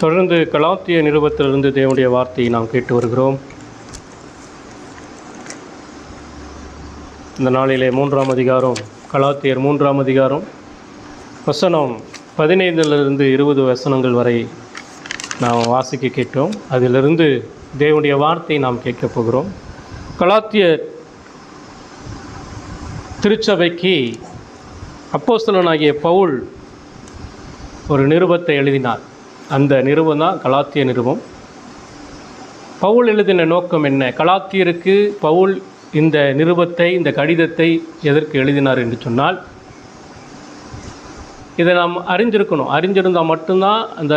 தொடர்ந்து கலாத்திய நிருபத்திலிருந்து தேவனுடைய வார்த்தையை நாம் கேட்டு வருகிறோம். இந்த நாளிலே 3ஆம் அதிகாரம், கலாத்தியர் 3ஆம் அதிகாரம் வசனம் 15 20 வசனங்கள் வரை நாம் வாசிக்க கேட்டோம். அதிலிருந்து தேவனுடைய வார்த்தையை நாம் கேட்கப் போகிறோம். கலாத்திய திருச்சபைக்கு அப்போஸ்தலனாகிய பவுல் ஒரு நிருபத்தை எழுதினார். அந்த நிருபம் தான் கலாத்திய நிருபம். பவுல் எழுதின நோக்கம் என்ன? கலாத்தியருக்கு பவுல் இந்த நிருபத்தை, இந்த கடிதத்தை எதற்கு எழுதினார் என்று சொன்னால், இதை நாம் அறிஞ்சிருக்கணும். அறிஞ்சிருந்தால் மட்டும்தான் அந்த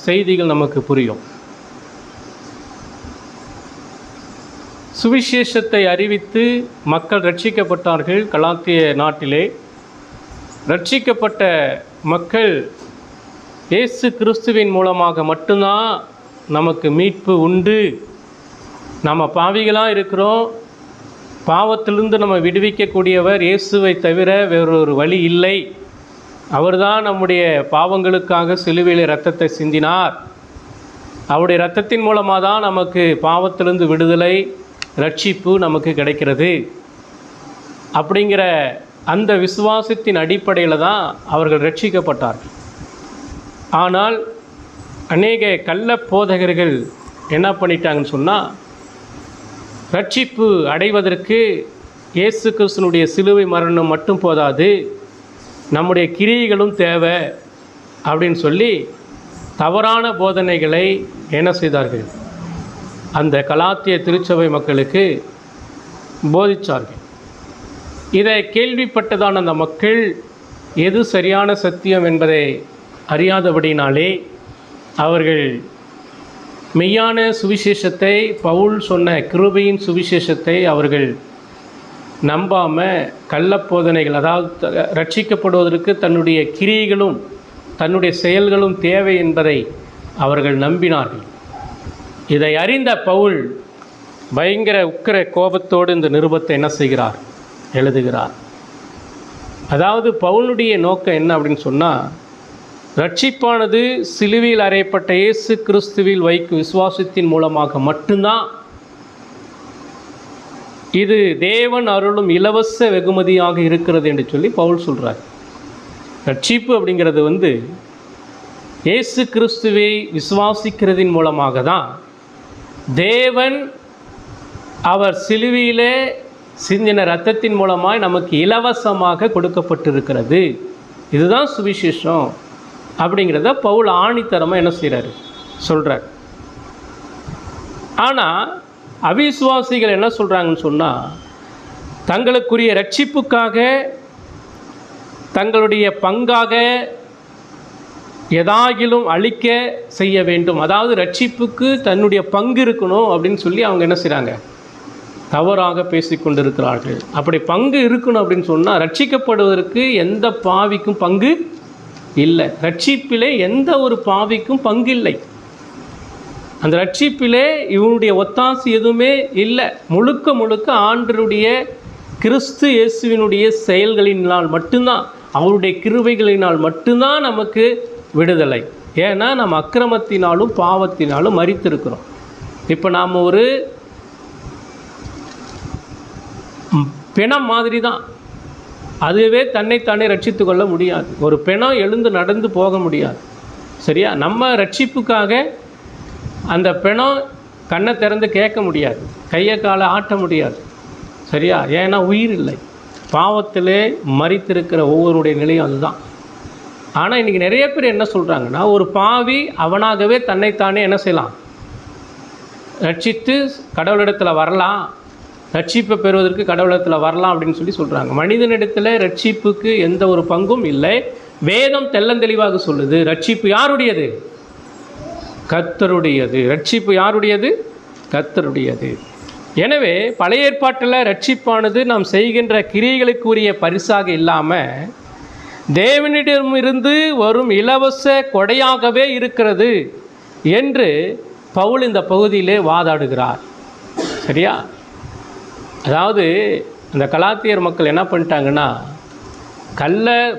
செய்திகள் நமக்கு புரியும். சுவிசேஷத்தை அறிவித்து மக்கள் ரட்சிக்கப்பட்டார்கள். கலாத்திய நாட்டிலே ரட்சிக்கப்பட்ட மக்கள் இயேசு கிறிஸ்துவின் மூலமாக மட்டும்தான் நமக்கு மீட்பு உண்டு. நம்ம பாவிகளாக இருக்கிறோம். பாவத்திலிருந்து நம்ம விடுவிக்கக்கூடியவர் இயேசுவை தவிர வேறொரு வழி இல்லை. அவர்தான் நம்முடைய பாவங்களுக்காக சிலுவையில் இரத்தத்தை சிந்தினார். அவருடைய இரத்தத்தின் மூலமாக தான் நமக்கு பாவத்திலிருந்து விடுதலை, ரட்சிப்பு நமக்கு கிடைக்கிறது. அப்படிங்கிற அந்த விசுவாசத்தின் அடிப்படையில் தான் அவர்கள் ரட்சிக்கப்பட்டார்கள். ஆனால் அநேக கள்ள போதகர்கள் என்ன பண்ணிட்டாங்கன்னு சொன்னால், ரட்சிப்பு அடைவதற்கு இயேசு கிறிஸ்துனுடைய சிலுவை மரணம் மட்டும் போதாது, நம்முடைய கிரியைகளும் தேவை அப்படின்னு சொல்லி தவறான போதனைகளை என்ன செய்தார்கள்? அந்த கலாத்திய திருச்சபை மக்களுக்கு போதித்தார்கள். இதை கேள்விப்பட்டதான அந்த மக்கள் எது சரியான சத்தியம் என்பதை அறியாதபடினாலே அவர்கள் மெய்யான சுவிசேஷத்தை, பவுல் சொன்ன கிருபையின் சுவிசேஷத்தை அவர்கள் நம்பாமல் கள்ளப்போதனைகள், அதாவது ரட்சிக்கப்படுவதற்கு தன்னுடைய கிரியைகளும் தன்னுடைய செயல்களும் தேவை என்பதை அவர்கள் நம்பினார்கள். இதை அறிந்த பவுல் பயங்கர உக்கிர கோபத்தோடு இந்த நிருபத்தை என்ன செய்கிறார்? எழுதுகிறார். அதாவது பவுலுடைய நோக்கம் என்ன அப்படின்னு சொன்னால், ரட்சிப்பானது சிலுவையில் அறையப்பட்ட இயேசு கிறிஸ்துவில் வைக்கும் விசுவாசத்தின் மூலமாக மட்டும்தான். இது தேவன் அருளும் இலவச வெகுமதியாக இருக்கிறது என்று சொல்லி பவுல் சொல்கிறார். ரட்சிப்பு அப்படிங்கிறது இயேசு கிறிஸ்துவை விசுவாசிக்கிறதின் மூலமாக தான் தேவன் அவர் சிலுவையிலே சிந்தின இரத்தத்தின் மூலமாய் நமக்கு இலவசமாக கொடுக்கப்பட்டிருக்கிறது. இதுதான் சுவிசேஷம் அப்படிங்கிறத பவுல் ஆணித்தரமாக என்ன செய்கிறாரு? சொல்கிறார். ஆனால் அவிசுவாசிகள் என்ன சொல்கிறாங்கன்னு சொன்னால், தங்களுக்குரிய ரட்சிப்புக்காக தங்களுடைய பங்காக எதாகிலும் அளிக்க செய்ய வேண்டும். அதாவது ரட்சிப்புக்கு தன்னுடைய பங்கு இருக்கணும் அப்படின்னு சொல்லி அவங்க என்ன செய்கிறாங்க? தவறாக பேசிக்கொண்டிருக்கிறார்கள். அப்படி பங்கு இருக்கணும் அப்படின்னு சொன்னால், ரட்சிக்கப்படுவதற்கு எந்த பாவிக்கும் பங்கு இல்லை. ரட்சிப்பிலே எந்த ஒரு பாவிக்கும் பங்கு இல்லை. அந்த ரட்சிப்பிலே இவனுடைய ஒத்தாசை எதுவுமே இல்லை. முழுக்க முழுக்க ஆண்டவருடைய கிறிஸ்து இயேசுவினுடைய செயல்களினால் மட்டும்தான், அவருடைய கிருபைகளினால் மட்டும்தான் நமக்கு விடுதலை. ஏன்னா நம்ம அக்கிரமத்தினாலும் பாவத்தினாலும் மரித்திருக்கிறோம். இப்போ நாம் ஒரு பிணம் மாதிரி தான். அதுவே தன்னைத்தானே ரட்சித்து கொள்ள முடியாது. ஒரு பிணம் எழுந்து நடந்து போக முடியாது. சரியா? நம்ம ரட்சிப்புக்காக அந்த பிணம் கண்ணை திறந்து கேட்க முடியாது, கையை காலை ஆட்ட முடியாது. சரியா? ஏன்னா உயிர் இல்லை. பாவத்திலே மரித்திருக்கிற ஒவ்வொருடைய நிலையும் அதுதான். ஆனால் இன்றைக்கி நிறைய பேர் என்ன சொல்கிறாங்கன்னா, ஒரு பாவி அவனாகவே தன்னைத்தானே என்ன செய்யலாம்? ரட்சித்து கடவுளிடத்தில் வரலாம், ரட்சிப்பை பெறுவதற்கு கடவுளத்தில் வரலாம் அப்படின்னு சொல்லி சொல்கிறாங்க. மனிதனிடத்தில் ரட்சிப்புக்கு எந்த ஒரு பங்கும் இல்லை. வேதம் தெள்ளந்தெளிவாக சொல்லுது, ரட்சிப்பு யாருடையது? கர்த்தருடையது. ரட்சிப்பு யாருடையது? கர்த்தருடையது. எனவே பழைய ஏற்பாட்டில் ரட்சிப்பானது நாம் செய்கின்ற கிரியைகளுக்குரிய பரிசாக இல்லாமல் தேவனிடமிருந்து வரும் இலவச கொடையாகவே இருக்கிறது என்று பவுல் இந்த பகுதியிலே வாதாடுகிறார். சரியா? அதாவது அந்த கலாத்தியர் மக்கள் என்ன பண்ணிட்டாங்கன்னா,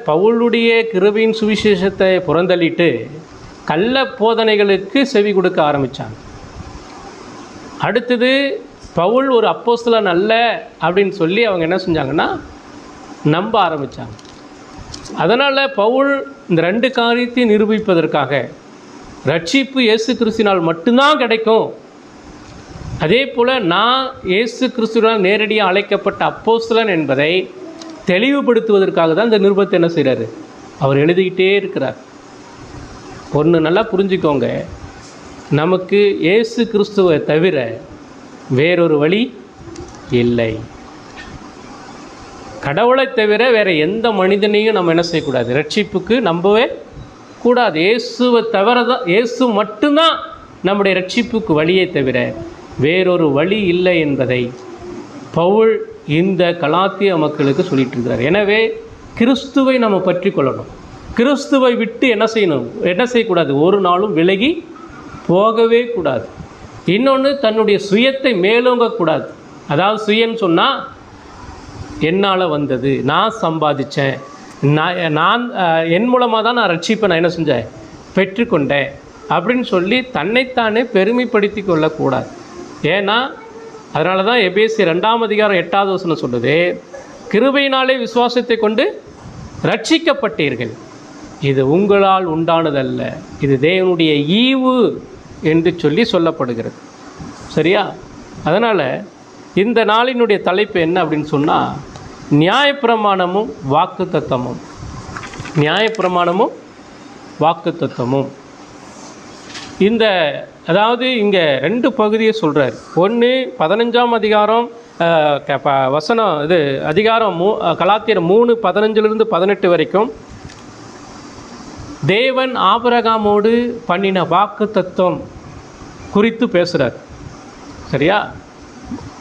பவுலுடைய கிருபையின் சுவிசேஷத்தை புறந்தள்ளிட்டு கள்ள போதனைகளுக்கு செவி கொடுக்க ஆரம்பித்தாங்க. அடுத்தது பவுல் ஒரு அப்போஸ்தலன் அல்ல அப்படின்னு சொல்லி அவங்க என்ன செஞ்சாங்கன்னா நம்ப ஆரம்பித்தாங்க. அதனால் பவுல் இந்த 2 காரியத்தையும் நிரூபிப்பதற்காக ரட்சிப்பு இயேசு கிறிஸ்துவினால் மட்டும்தான் கிடைக்கும், அதே போல் நான் இயேசு கிறிஸ்துவினால் நேரடியாக அழைக்கப்பட்ட அப்போஸ்தலன் என்பதை தெளிவுபடுத்துவதற்காக தான் இந்த நிருபத்தை என்ன செய்கிறாரு, அவர் எழுதிக்கிட்டே இருக்கிறார். ஒன்று நல்லா புரிஞ்சுக்கோங்க, நமக்கு இயேசு கிறிஸ்துவை தவிர வேறொரு வழி இல்லை. கடவுளை தவிர வேறு எந்த மனிதனையும் நம்ம என்ன செய்யக்கூடாது, ரட்சிப்புக்கு நம்பவே கூடாது. இயேசுவை தவிர தான், இயேசு மட்டும்தான் நம்முடைய ரட்சிப்புக்கு வழியை தவிர வேறொரு வழி இல்லை என்பதை பவுல் இந்த கலாத்திய மக்களுக்கு சொல்லிட்டு இருக்கிறார். எனவே கிறிஸ்துவை நம்ம பற்றி கொள்ளணும். கிறிஸ்துவை விட்டு என்ன செய்யணும், என்ன செய்யக்கூடாது, ஒரு நாளும் விலகி போகவே கூடாது. இன்னொன்று, தன்னுடைய சுயத்தை மேலோங்கக்கூடாது. அதாவது சுயன்னு சொன்னால் என்னால் வந்தது, நான் சம்பாதிச்சேன், நான் என் மூலமாக தான் நான் ரட்சிப்பை நான் என்ன செஞ்சேன், பெற்றுக்கொண்டேன் அப்படின்னு சொல்லி தன்னைத்தானே பெருமைப்படுத்தி கொள்ளக்கூடாது. ஏன்னா அதனால தான் எபேசியர் 2ஆம் அதிகாரம் 8வது வசனம் சொல்லுது, கிருபையினாலே விசுவாசத்தை கொண்டு ரட்சிக்கப்பட்டீர்கள், இது உங்களால் உண்டானதல்ல, இது தேவனுடைய ஈவு என்று சொல்லி சொல்லப்படுகிறது. சரியா? அதனால் இந்த நாளினுடைய தலைப்பு என்ன அப்படின்னு சொன்னால், நியாயப்பிரமாணமும் வாக்குத்தத்தமும். நியாயப்பிரமாணமும் வாக்குத்தத்தமும். இந்த அதாவது இங்கே 2 பகுதியை சொல்கிறார். ஒன்று 15ஆம் அதிகாரம் வசனம், இது அதிகாரம் கலாத்தியர் 3:15-18 வரைக்கும் தேவன் ஆபிரகாமோடு பண்ணின வாக்குத்தத்தம் குறித்து பேசுகிறார். சரியா?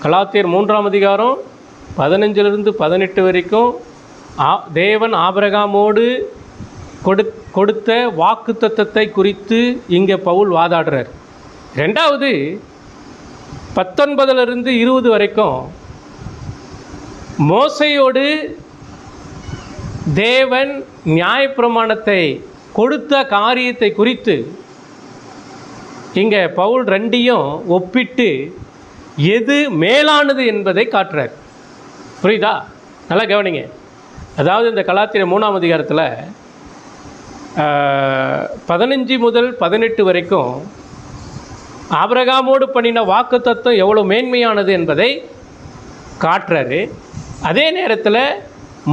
கலாத்தியர் 3ஆம் அதிகாரம் 15-18 வரைக்கும் தேவன் ஆபிரகாமோடு கொடுத்த வாக்குத்தத்தத்தை குறித்து இங்கே பவுல் வாதாடுறார். 2வது 19-20 வரைக்கும் மோசையோடு தேவன் நியாயப்பிரமாணத்தை கொடுத்த காரியத்தை குறித்து இங்கே பவுல் 2ஐயும் ஒப்பிட்டு எது மேலானது என்பதை காட்டுறார். புரியுதா? நல்லா கவனிங்க. அதாவது இந்த கலாத்தியர் 3ஆம் அதிகாரத்தில் 15 முதல் 18 வரைக்கும் ஆபிரகாமோடு பண்ணின வாக்குத்தத்தம் எவ்வளோ மேன்மையானது என்பதை காட்டுறாரு. அதே நேரத்தில்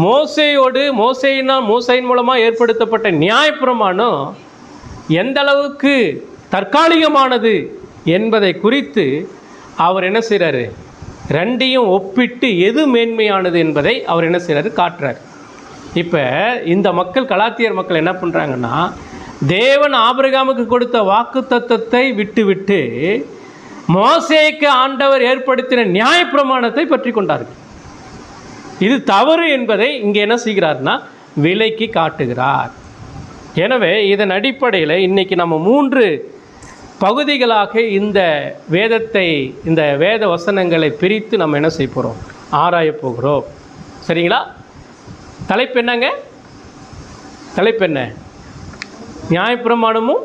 மோசையின் மூலமாக ஏற்படுத்தப்பட்ட நியாயப்பிரமாணம் எந்த அளவுக்கு தற்காலிகமானது என்பதை குறித்து அவர் என்ன செய்கிறாரு, 2ஐயும் ஒப்பிட்டு எது மேன்மையானது என்பதை அவர் என்ன செய்கிறாரு, காட்டுறார். இப்போ இந்த மக்கள், கலாத்தியர் மக்கள் என்ன பண்ணுறாங்கன்னா, தேவன் ஆபிரகாமுக்கு கொடுத்த வாக்குத்தத்தத்தை விட்டு மோசேக்கு ஆண்டவர் ஏற்படுத்தின நியாயப்பிரமாணத்தை பற்றி கொண்டார்கள். இது தவறு என்பதை இங்கே என்ன செய்கிறார்னா விலைக்கு காட்டுகிறார். எனவே இதன் அடிப்படையில் இன்றைக்கி நம்ம 3 பகுதிகளாக இந்த வேதத்தை, இந்த வேத வசனங்களை பிரித்து நம்ம என்ன செய்ய போகிறோம், ஆராய போகிறோம். சரிங்களா? தலைப்பு என்னங்க? தலைப்பு என்ன? நியாயப்பிரமாணமும்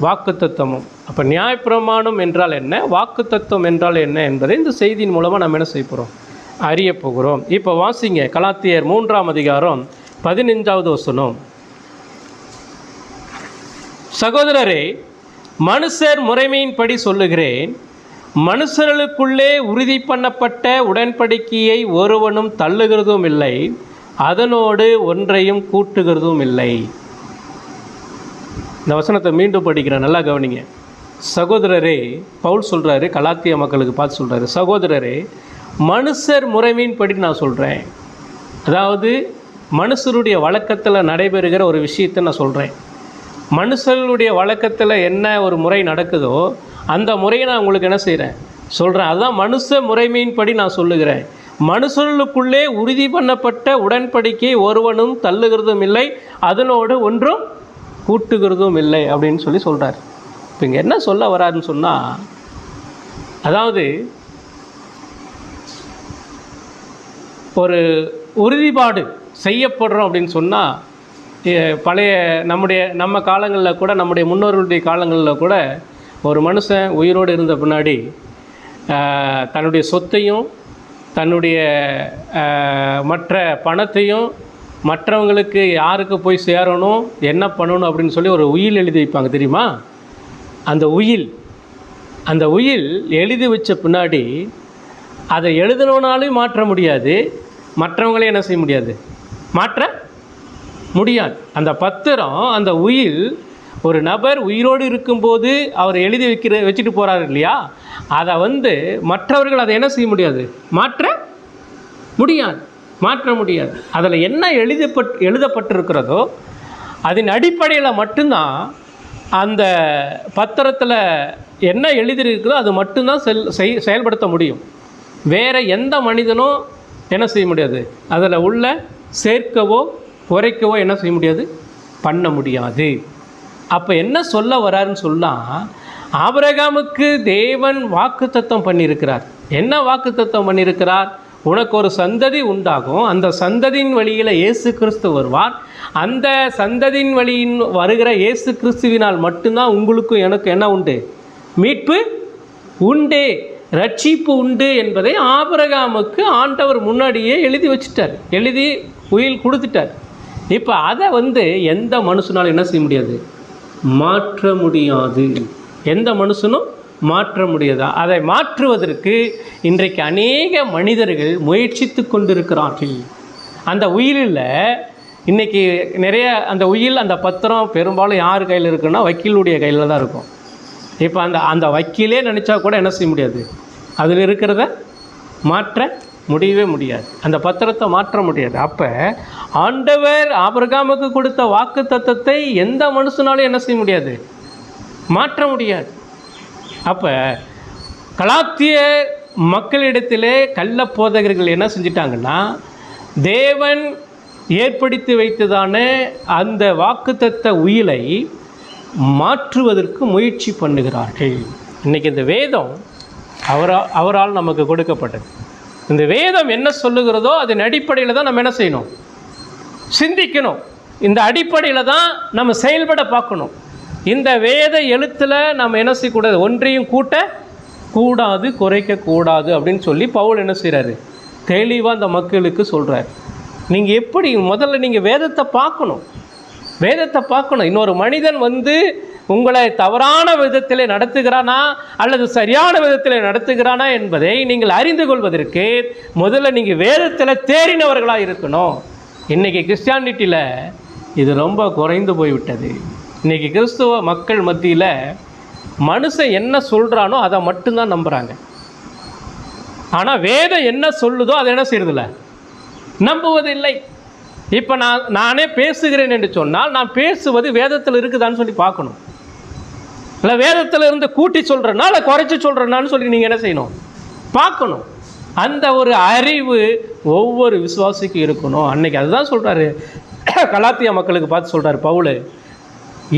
வாக்குத்தத்தமும். அப்போ நியாயப்பிரமாணம் என்றால் என்ன, வாக்குத்தத்தம் என்றால் என்ன என்பதை இந்த செய்தியின் மூலமாக நம்ம என்ன செய்ய போகிறோம், அறிய போகிறோம். இப்போ வாசிங்க கலாத்தியர் 3ஆம் அதிகாரம் 15வது வசனம். சகோதரரே, மனுஷர் முறைமையின்படி சொல்லுகிறேன், மனுஷர்களுக்குள்ளே உறுதி பண்ணப்பட்ட உடன்படிக்கையை ஒருவனும் தள்ளுகிறதும் இல்லை, அதனோடு ஒன்றையும் கூட்டுகிறதும் இல்லை. இந்த வசனத்தை மீண்டும் படிக்கிறேன், நல்லா கவனிங்க. சகோதரரே, பவுல் சொல்கிறாரு, கலாத்திய மக்களுக்கு பார்த்து சொல்கிறாரு, சகோதரரே, மனுஷர் முறைமையின்படி நான் சொல்கிறேன். அதாவது மனுஷருடைய வழக்கத்தில் நடைபெறுகிற ஒரு விஷயத்தை நான் சொல்கிறேன். மனுஷர்களுடைய வழக்கத்தில் என்ன ஒரு முறை நடக்குதோ அந்த முறையை நான் உங்களுக்கு என்ன செய்கிறேன், சொல்கிறேன். அதுதான் மனுஷ முறைமையின்படி நான் சொல்லுகிறேன். மனுஷர்களுக்குள்ளே உறுதி பண்ணப்பட்ட உடன்படிக்கை ஒருவனும் தள்ளுகிறதும் இல்லை, அதனோடு ஒன்றும் கூட்டுகிறதும் இல்லை அப்படின்னு சொல்லி சொல்கிறார். இப்போ இங்கே என்ன சொல்ல வராருன்னு சொன்னால், அதாவது ஒரு உறுதிப்பாடு செய்யப்படுறோம் அப்படின்னு சொன்னால் பழைய நம்ம காலங்களில் கூட, நம்முடைய முன்னோர்களுடைய காலங்களில் கூட ஒரு மனுஷன் உயிரோடு இருந்த பின்னாடி தன்னுடைய சொத்தையும் தன்னுடைய மற்ற பணத்தையும் மற்றவங்களுக்கு யாருக்கு போய் சேரணும், என்ன பண்ணணும் அப்படின்னு சொல்லி ஒரு உயில் எழுதி வைப்பாங்க தெரியுமா? அந்த உயில் எழுதி வச்ச பின்னாடி அதை எழுதணுன்னாலும் மாற்ற முடியாது, மற்றவங்களே என்ன செய்ய முடியாது, மாற்ற முடியாது. அந்த பத்திரம், அந்த உயில் ஒரு நபர் உயிரோடு இருக்கும்போது அவர் எழுதி வச்சுட்டு போகிறார் இல்லையா, அதை மற்றவர்கள் அதை என்ன செய்ய முடியாது, மாற்ற முடியாது. அதில் என்ன எழுதப்பட்டிருக்கிறதோ அதன் அடிப்படையில் மட்டும்தான் அந்த பத்திரத்தில் என்ன எழுதியிருக்கிறதோ அது மட்டும்தான் செயல்படுத்த முடியும். வேறு எந்த மனிதனும் என்ன செய்ய முடியாது, அதில் உள்ள சேர்க்கவோ குறைக்கவோ என்ன செய்ய முடியாது, பண்ண முடியாது. அப்போ என்ன சொல்ல வராருன்னு சொன்னால், ஆபிரகாமுக்கு தேவன் வாக்குத்தத்தம் பண்ணியிருக்கிறார். என்ன வாக்குத்தத்தம் பண்ணியிருக்கிறார்? உனக்கு ஒரு சந்ததி உண்டாகும், அந்த சந்ததியின் வழியில் இயேசு கிறிஸ்து வருவார், அந்த சந்ததியின் வழியின் வருகிற இயேசு கிறிஸ்துவினால் மட்டும்தான் உங்களுக்கும் எனக்கு என்ன உண்டு, மீட்பு உண்டு, ரட்சிப்பு உண்டு என்பதை ஆபிரகாமுக்கு ஆண்டவர் முன்னாடியே எழுதி வச்சுட்டார், எழுதி உயில் கொடுத்துட்டார். இப்போ அதை எந்த மனுஷனாலும் என்ன செய்ய முடியாது, மாற்ற முடியாது. எந்த மனுஷனும் மாற்ற முடியாதா? அதை மாற்றுவதற்கு இன்றைக்கு அநேக மனிதர்கள் முயற்சித்து கொண்டிருக்கிறார்கள். அந்த உயிலில் இன்றைக்கி நிறைய அந்த உயில், அந்த பத்திரம் பெரும்பாலும் யார் கையில் இருக்குன்னா வக்கீலுடைய கையில் தான் இருக்கும். இப்போ அந்த வக்கீலே நினச்சா கூட என்ன செய்ய முடியாது, அதில் இருக்கிறத மாற்ற முடியவே முடியாது, அந்த பத்திரத்தை மாற்ற முடியாது. அப்போ ஆண்டவர் ஆபிரகாமுக்கு கொடுத்த வாக்கு தத்தத்தை எந்த மனுஷனாலும் என்ன செய்ய முடியாது, மாற்ற முடியாது. அப்போ கலாத்திய மக்களிடத்திலே கள்ள போதகர்கள் என்ன செஞ்சிட்டாங்கன்னா, தேவன் ஏற்படுத்தி வைத்ததான அந்த வாக்குத்தத்த உயிலை மாற்றுவதற்கு முயற்சி பண்ணுகிறார்கள். இன்றைக்கி இந்த வேதம் அவரால் நமக்கு கொடுக்கப்பட்டது. இந்த வேதம் என்ன சொல்லுகிறதோ அதன் அடிப்படையில் தான் நம்ம என்ன செய்யணும், சிந்திக்கணும். இந்த அடிப்படையில் தான் நம்ம செயல்பட பார்க்கணும். இந்த வேத எழுத்தில் நம்ம என்ன செய்யக்கூடாது, ஒன்றையும் கூட்டக்கூடாது, குறைக்கக்கூடாது அப்படின்னு சொல்லி பவுல் என்ன செய்கிறாரு, தெளிவாக அந்த மக்களுக்கு சொல்கிறார். நீங்கள் எப்படி முதல்ல நீங்கள் வேதத்தை பார்க்கணும். இன்னொரு மனிதன் உங்களை தவறான விதத்தில் நடத்துகிறானா அல்லது சரியான விதத்தில் நடத்துகிறானா என்பதை நீங்கள் அறிந்து கொள்வதற்கு முதல்ல நீங்கள் வேதத்தில் தேறினவர்களாக இருக்கணும். இன்றைக்கி கிறிஸ்டியானிட்டியில் இது ரொம்ப குறைந்து போய்விட்டது. இன்றைக்கி கிறிஸ்துவ மக்கள் மத்தியில் மனுஷன் என்ன சொல்கிறானோ அதை மட்டும்தான் நம்புகிறாங்க. ஆனால் வேதம் என்ன சொல்லுதோ அதை என்ன செய்யறதில்ல, நம்புவதில்லை. இப்போ நானே பேசுகிறேன் என்று சொன்னால் நான் பேசுவது வேதத்தில் இருக்குதான்னு சொல்லி பார்க்கணும். இல்லை வேதத்தில் இருந்து கூட்டி சொல்கிறேன்னா இல்லை குறைச்சி சொல்கிறேன்னான்னு சொல்லி நீங்கள் என்ன செய்யணும், பார்க்கணும். அந்த ஒரு அறிவு ஒவ்வொரு விசுவாசிக்கும் இருக்கணும். அன்றைக்கி அதுதான் சொல்கிறாரு, கலாத்தியா மக்களுக்கு பார்த்து சொல்கிறார் பவுல்,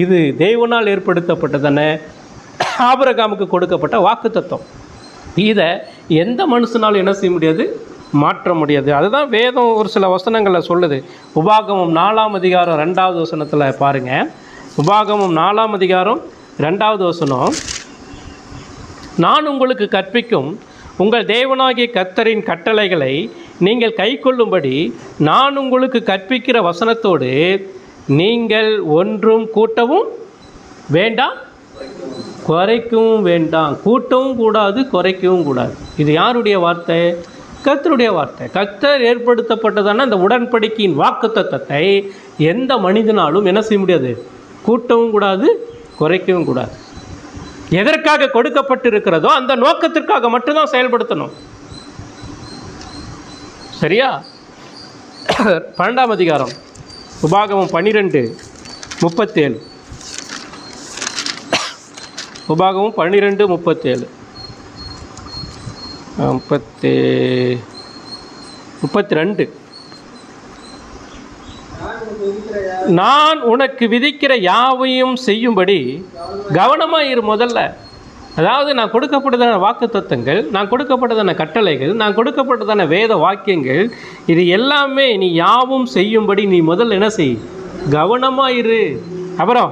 இது தேவனால் ஏற்படுத்தப்பட்டதான ஆபிரகாமுக்கு கொடுக்கப்பட்ட வாக்கு தத்துவம். இதை எந்த மனுஷனாலும் என்ன செய்ய முடியாது, மாற்ற முடியாது. அதுதான் வேதம் ஒரு சில வசனங்களில் சொல்லுது. உபாகமம் 4ஆம் அதிகாரம் 2வது வசனத்தில் பாருங்கள். உபாகமம் 4ஆம் அதிகாரம் 2வது வசனம், நான் உங்களுக்கு கற்பிக்கும் உங்கள் தேவனாகிய கர்த்தரின் கட்டளைகளை நீங்கள் கைக்கொள்ளும்படி நான் உங்களுக்கு கற்பிக்கிற வசனத்தோடு நீங்கள் ஒன்றும் கூட்டவும் வேண்டாம், குறைக்கவும் வேண்டாம். கூட்டவும் கூடாது, குறைக்கவும் கூடாது. இது யாருடைய வார்த்தை? கர்த்தருடைய வார்த்தை. கர்த்தர் ஏற்படுத்தப்பட்டதான அந்த உடன்படிக்கையின் வாக்குத்தத்தத்தை எந்த மனிதனாலும் என்ன செய்ய முடியாது, கூட்டவும் கூடாது, குறைக்கவும் கூடாது. எதற்காக கொடுக்கப்பட்டிருக்கிறதோ அந்த நோக்கத்திற்காக மட்டும்தான் செயல்படுத்தணும். சரியா? 12ஆம் அதிகாரம் உபாகமம் 12:37. உபாகமம் 12:37 32. நான் உனக்கு விதிக்கிற யாவையும் செய்யும்படி கவனமாக இரு. முதல்ல அதாவது நான் கொடுக்கப்பட்டதான வாக்கு தத்தங்கள், நான் கொடுக்கப்பட்டதான கட்டளைகள், நான் கொடுக்கப்பட்டதான வேத வாக்கியங்கள், இது எல்லாமே நீ யாவும் செய்யும்படி நீ முதல்ல என்ன செய், கவனமாயிரு. அப்புறம்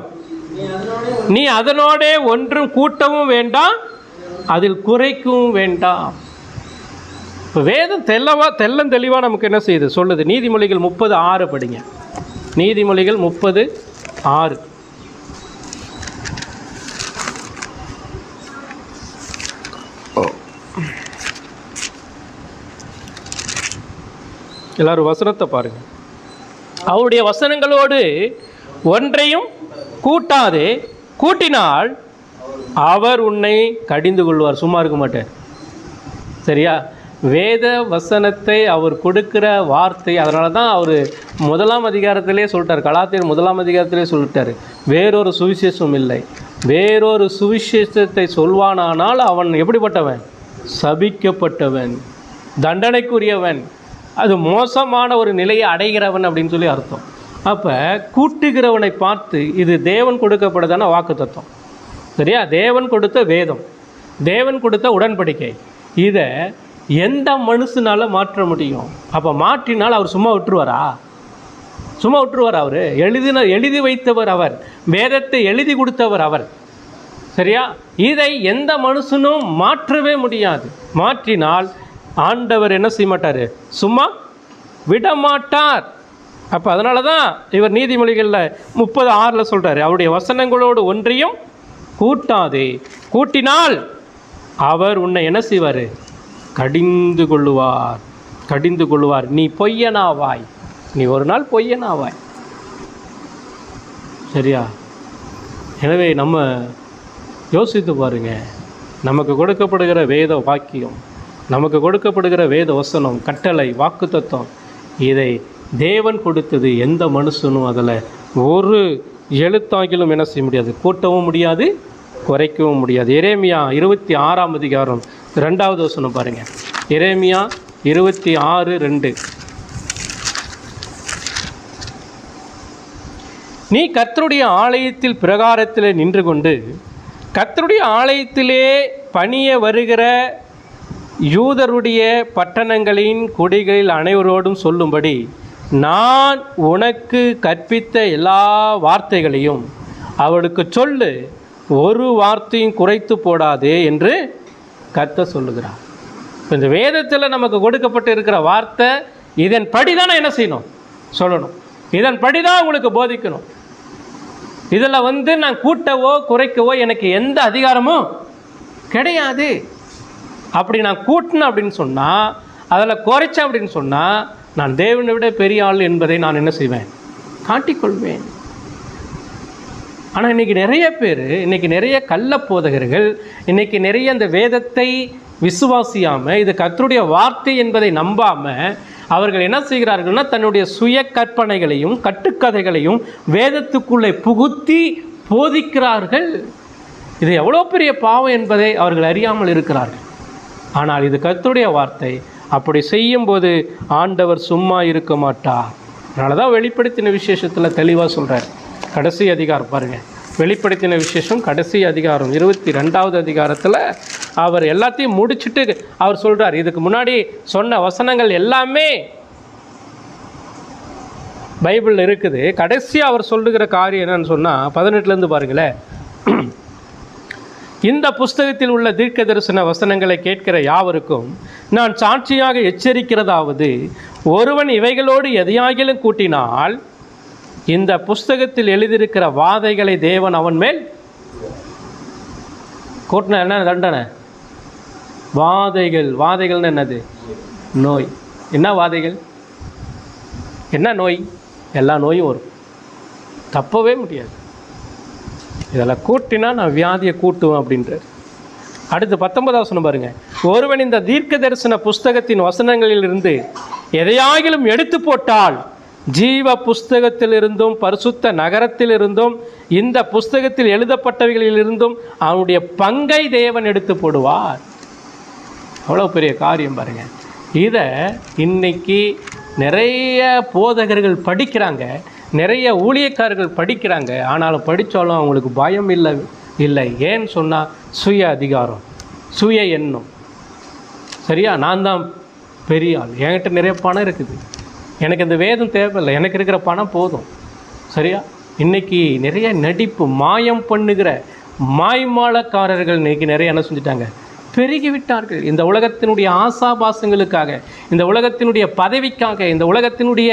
நீ அதனோட ஒன்றும் கூட்டவும் வேண்டாம், அதில் குறைக்கவும் வேண்டாம். இப்போ வேதம் தெளிவாக நமக்கு என்ன செய்யுது சொல்லுது. நீதிமொழிகள் 30:6 படிங்க. நீதிமொழிகள் 30:6. எல்லாரும் வசனத்தை பாருங்க. அவருடைய வசனங்களோடு ஒன்றையும் கூட்டாதே, கூட்டினால் அவர் உன்னை கடிந்து கொள்வார். சும்மா இருக்க மாட்டார். சரியா? வேத வசனத்தை அவர் கொடுக்கிற வார்த்தை. அதனால தான் அவர் 1ஆம் அதிகாரத்திலே சொல்லிட்டார், கலாத்தியர் 1ஆம் அதிகாரத்திலே சொல்லிட்டார், வேறொரு சுவிசேஷம் இல்லை. வேறொரு சுவிசேஷத்தை சொல்வானானால் அவன் எப்படிப்பட்டவன்? சபிக்கப்பட்டவன், தண்டனைக்குரியவன், அது மோசமான ஒரு நிலையை அடைகிறவன் அப்படின்னு சொல்லி அர்த்தம். அப்போ கூட்டுகிறவனை பார்த்து இது தேவன் கொடுக்கப்படுதான வாக்கு தத்துவம். சரியா? தேவன் கொடுத்த வேதம், தேவன் கொடுத்த உடன்படிக்கை. இதை எந்த மனுஷனால மாற்ற முடியும்? அப்போ மாற்றினால் அவர் சும்மா விட்டுருவாரா? சும்மா விட்டுருவார்? அவர் எழுதி வைத்தவர், அவர் வேதத்தை எழுதி கொடுத்தவர் அவர். சரியா? இதை எந்த மனுஷனும் மாற்றவே முடியாது. மாற்றினால் ஆண்டவர் என்ன செய்ய மாட்டார்? சும்மா விடமாட்டார். அப்போ அதனால தான் இவர் நீதிமொழிகளில் 30:6 சொல்கிறார், அவருடைய வசனங்களோடு ஒன்றையும் கூட்டாதே, கூட்டினால் அவர் உன்னை என்ன செய்வார்? கடிந்து கொள்ளுவார், கடிந்து கொள்ளுவார். நீ பொய்யனாவாய், நீ ஒரு நாள் பொய்யனாவாய். சரியா? எனவே நம்ம யோசித்து பாருங்க, நமக்கு கொடுக்கப்படுகிற வேத வாக்கியம், நமக்கு கொடுக்கப்படுகிற வேத வசனம், கட்டளை, வாக்கு தத்துவம், இதை தேவன் கொடுத்தது. எந்த மனுஷனும் அதில் ஒரு எழுத்தாகிலும் என்ன செய்ய முடியாது? கூட்டவும் முடியாது, குறைக்கவும் முடியாது. எரேமியா 26ஆம் அதிகாரம் 2வது வசனம் பாருங்கள். எரேமியா 26:2. நீ கர்த்தருடைய ஆலயத்தில் பிரகாரத்தில் நின்று கொண்டு கர்த்தருடைய ஆலயத்திலே பணிய வருகிற யூதருடைய பட்டணங்களின் குடிகளில் அனைவரோடும் சொல்லும்படி நான் உனக்கு கற்பித்த எல்லா வார்த்தைகளையும் அவளுக்கு சொல்லு, ஒரு வார்த்தையும் குறைத்து போடாதே என்று கர்த்தர் சொல்லுகிறார். இப்போ இந்த வேதத்தில் நமக்கு கொடுக்கப்பட்டு இருக்கிற வார்த்தை, இதன் படி தான் நான் என்ன செய்யணும்? சொல்லணும். இதன் படி தான் உங்களுக்கு போதிக்கணும். இதில் நான் கூட்டவோ குறைக்கவோ எனக்கு எந்த அதிகாரமும் கிடையாது. அப்படி நான் கூட்டினேன் அப்படின்னு சொன்னால், அதில் குறைச்சேன் அப்படின்னு சொன்னால், நான் தேவனை விட பெரிய ஆள் என்பதை நான் என்ன செய்வேன்? காட்டிக்கொள்வேன். ஆனால் இன்றைக்கி நிறைய பேர், இன்றைக்கி நிறைய கள்ள போதகர்கள், இன்றைக்கி நிறைய இந்த வேதத்தை விசுவாசியாமல், இது கர்த்தருடைய வார்த்தை என்பதை நம்பாமல், அவர்கள் என்ன செய்கிறார்கள்னா தன்னுடைய சுய கற்பனைகளையும் கட்டுக்கதைகளையும் வேதத்துக்குள்ளே புகுத்தி போதிக்கிறார்கள். இது எவ்வளோ பெரிய பாவம் என்பதை அவர்கள் அறியாமல் இருக்கிறார்கள். ஆனால் இது கர்த்தருடைய வார்த்தை. அப்படி செய்யும்போது ஆண்டவர் சும்மா இருக்க மாட்டார். அதனால தான் வெளிப்படுத்தின விசேஷத்தில் தெளிவாக சொல்கிறார். கடைசி அதிகாரம் பாருங்கள், வெளிப்படுத்தின விசேஷம் கடைசி அதிகாரம் 22வது அதிகாரத்தில் அவர் எல்லாத்தையும் முடிச்சுட்டு அவர் சொல்கிறார், இதுக்கு முன்னாடி சொன்ன வசனங்கள் எல்லாமே பைபிளில் இருக்குது. கடைசியாக அவர் சொல்லுகிற காரியம் என்னன்னு சொன்னால் 18லேருந்து பாருங்களேன். இந்த புஸ்தகத்தில் உள்ள தீர்க்க தரிசன வசனங்களை கேட்கிற யாவருக்கும் நான் சாட்சியாக எச்சரிக்கிறதாவது, ஒருவன் இவைகளோடு எதையாகிலும் கூட்டினால் இந்த புஸ்தகத்தில் எழுதியிருக்கிற வாதைகளை தேவன் அவன் மேல் கூட்டின. என்ன தண்டனை? வாதைகள். வாதைகள்னு என்னது? நோய். என்ன வாதைகள்? என்ன நோய்? எல்லா நோயும் வரும், தப்பவே முடியாது. இதெல்லாம் கூட்டினா நான் வியாதியை கூட்டுவேன் அப்படின்றார். அடுத்து 19வது வசனம் பாருங்க. ஒருவன் இந்த தீர்க்க தரிசன புஸ்தகத்தின் வசனங்களிலிருந்து எதையாகிலும் எடுத்து போட்டால் ஜீவ புஸ்தகத்திலிருந்தும் பரிசுத்த நகரத்திலிருந்தும் இந்த புஸ்தகத்தில் எழுதப்பட்டவைகளிலிருந்தும் அவனுடைய பங்கை தேவன் எடுத்து போடுவார். அவ்வளோ பெரிய காரியம் பாருங்க. இதை இன்னைக்கு நிறைய போதகர்கள் படிக்கிறாங்க, நிறைய ஊழியக்காரர்கள் படிக்கிறாங்க. ஆனாலும் படித்தாலும் அவங்களுக்கு பயம் இல்லை. ஏன்னு சொன்னால் சுய அதிகாரம், சுய எண்ணம். சரியா? நான் தான் பெரிய ஆள், என்கிட்ட நிறைய பணம் இருக்குது, எனக்கு இந்த வேதம் தேவையில்லை, எனக்கு இருக்கிற பணம் போதும். சரியா? இன்றைக்கி நிறைய நடிப்பு, மாயம் பண்ணுகிற மாய்மாலக்காரர்கள் இன்றைக்கி நிறைய என்ன செஞ்சுட்டாங்க, பெருகிவிட்டார்கள். இந்த உலகத்தினுடைய ஆசாபாசங்களுக்காக, இந்த உலகத்தினுடைய பதவிக்காக, இந்த உலகத்தினுடைய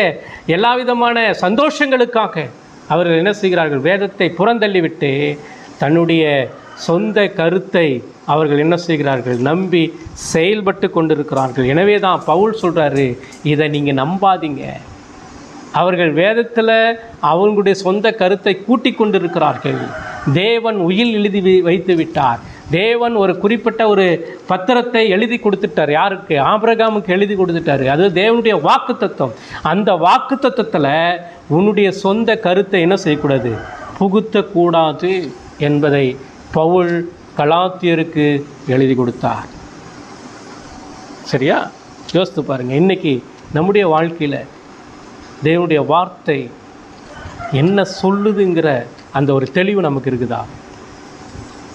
எல்லா விதமான சந்தோஷங்களுக்காக அவர்கள் என்ன செய்கிறார்கள், வேதத்தை புறந்தள்ளிவிட்டு தன்னுடைய சொந்த கருத்தை அவர்கள் என்ன செய்கிறார்கள், நம்பி செயல்பட்டு கொண்டிருக்கிறார்கள். எனவே தான் பவுல் சொல்கிறாரு, இதை நீங்கள் நம்பாதீங்க. அவர்கள் வேதத்தில் அவங்களுடைய சொந்த கருத்தை கூட்டி கொண்டிருக்கிறார்கள். தேவன் உயில் எழுதி வைத்து விட்டார். தேவன் ஒரு குறிப்பிட்ட ஒரு பத்திரத்தை எழுதி கொடுத்துட்டார். யாருக்கு? ஆபிரகாமுக்கு எழுதி கொடுத்துட்டார். அது தேவனுடைய வாக்கு தத்துவம். அந்த வாக்கு தத்துவத்தில் உன்னுடைய சொந்த கருத்தை என்ன செய்யக்கூடாது, புகுத்தக்கூடாது என்பதை பவுல் கலாத்தியருக்கு எழுதி கொடுத்தார். சரியா? யோசித்து பாருங்கள், இன்றைக்கி நம்முடைய வாழ்க்கையில் தேவனுடைய வார்த்தை என்ன சொல்லுதுங்கிற அந்த ஒரு தெளிவு நமக்கு இருக்குதா?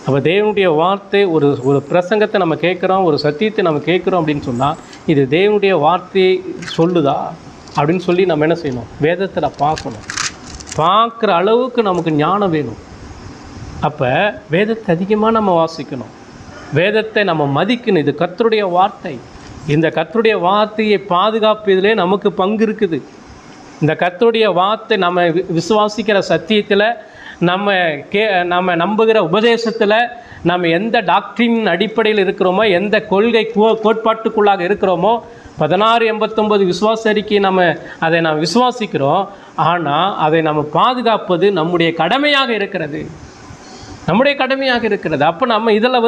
அப்போ தேவனுடைய வார்த்தை ஒரு பிரசங்கத்தை நம்ம கேட்குறோம், ஒரு சத்தியத்தை நம்ம கேட்குறோம் அப்படின்னு சொன்னால், இது தேவனுடைய வார்த்தையை சொல்லுதா அப்படின்னு சொல்லி நம்ம என்ன செய்யணும், வேதத்தில் பார்க்கணும். பார்க்குற அளவுக்கு நமக்கு ஞானம் வேணும். அப்போ வேதத்தை அதிகமாக நம்ம வாசிக்கணும், வேதத்தை நம்ம மதிக்கணும். இது கர்த்தருடைய வார்த்தை. இந்த கர்த்தருடைய வார்த்தையை பாதுகாப்பதிலே நமக்கு பங்கு இருக்குது. இந்த கர்த்தருடைய வார்த்தை நம்ம விசுவாசிக்கிற சத்தியத்தில், நம்ம நம்புகிற உபதேசத்தில், நம்ம எந்த டாக்டரின் அடிப்படையில் இருக்கிறோமோ, எந்த கொள்கை கோட்பாட்டுக்குள்ளாக இருக்கிறோமோ, 1689 விசுவாச அறிக்கை அதை நாம் விசுவாசிக்கிறோம். ஆனால் அதை நம்ம பாதுகாப்பது நம்முடைய கடமையாக இருக்கிறது, நம்முடைய கடமையாக இருக்கிறது. அப்போ நம்ம இதில்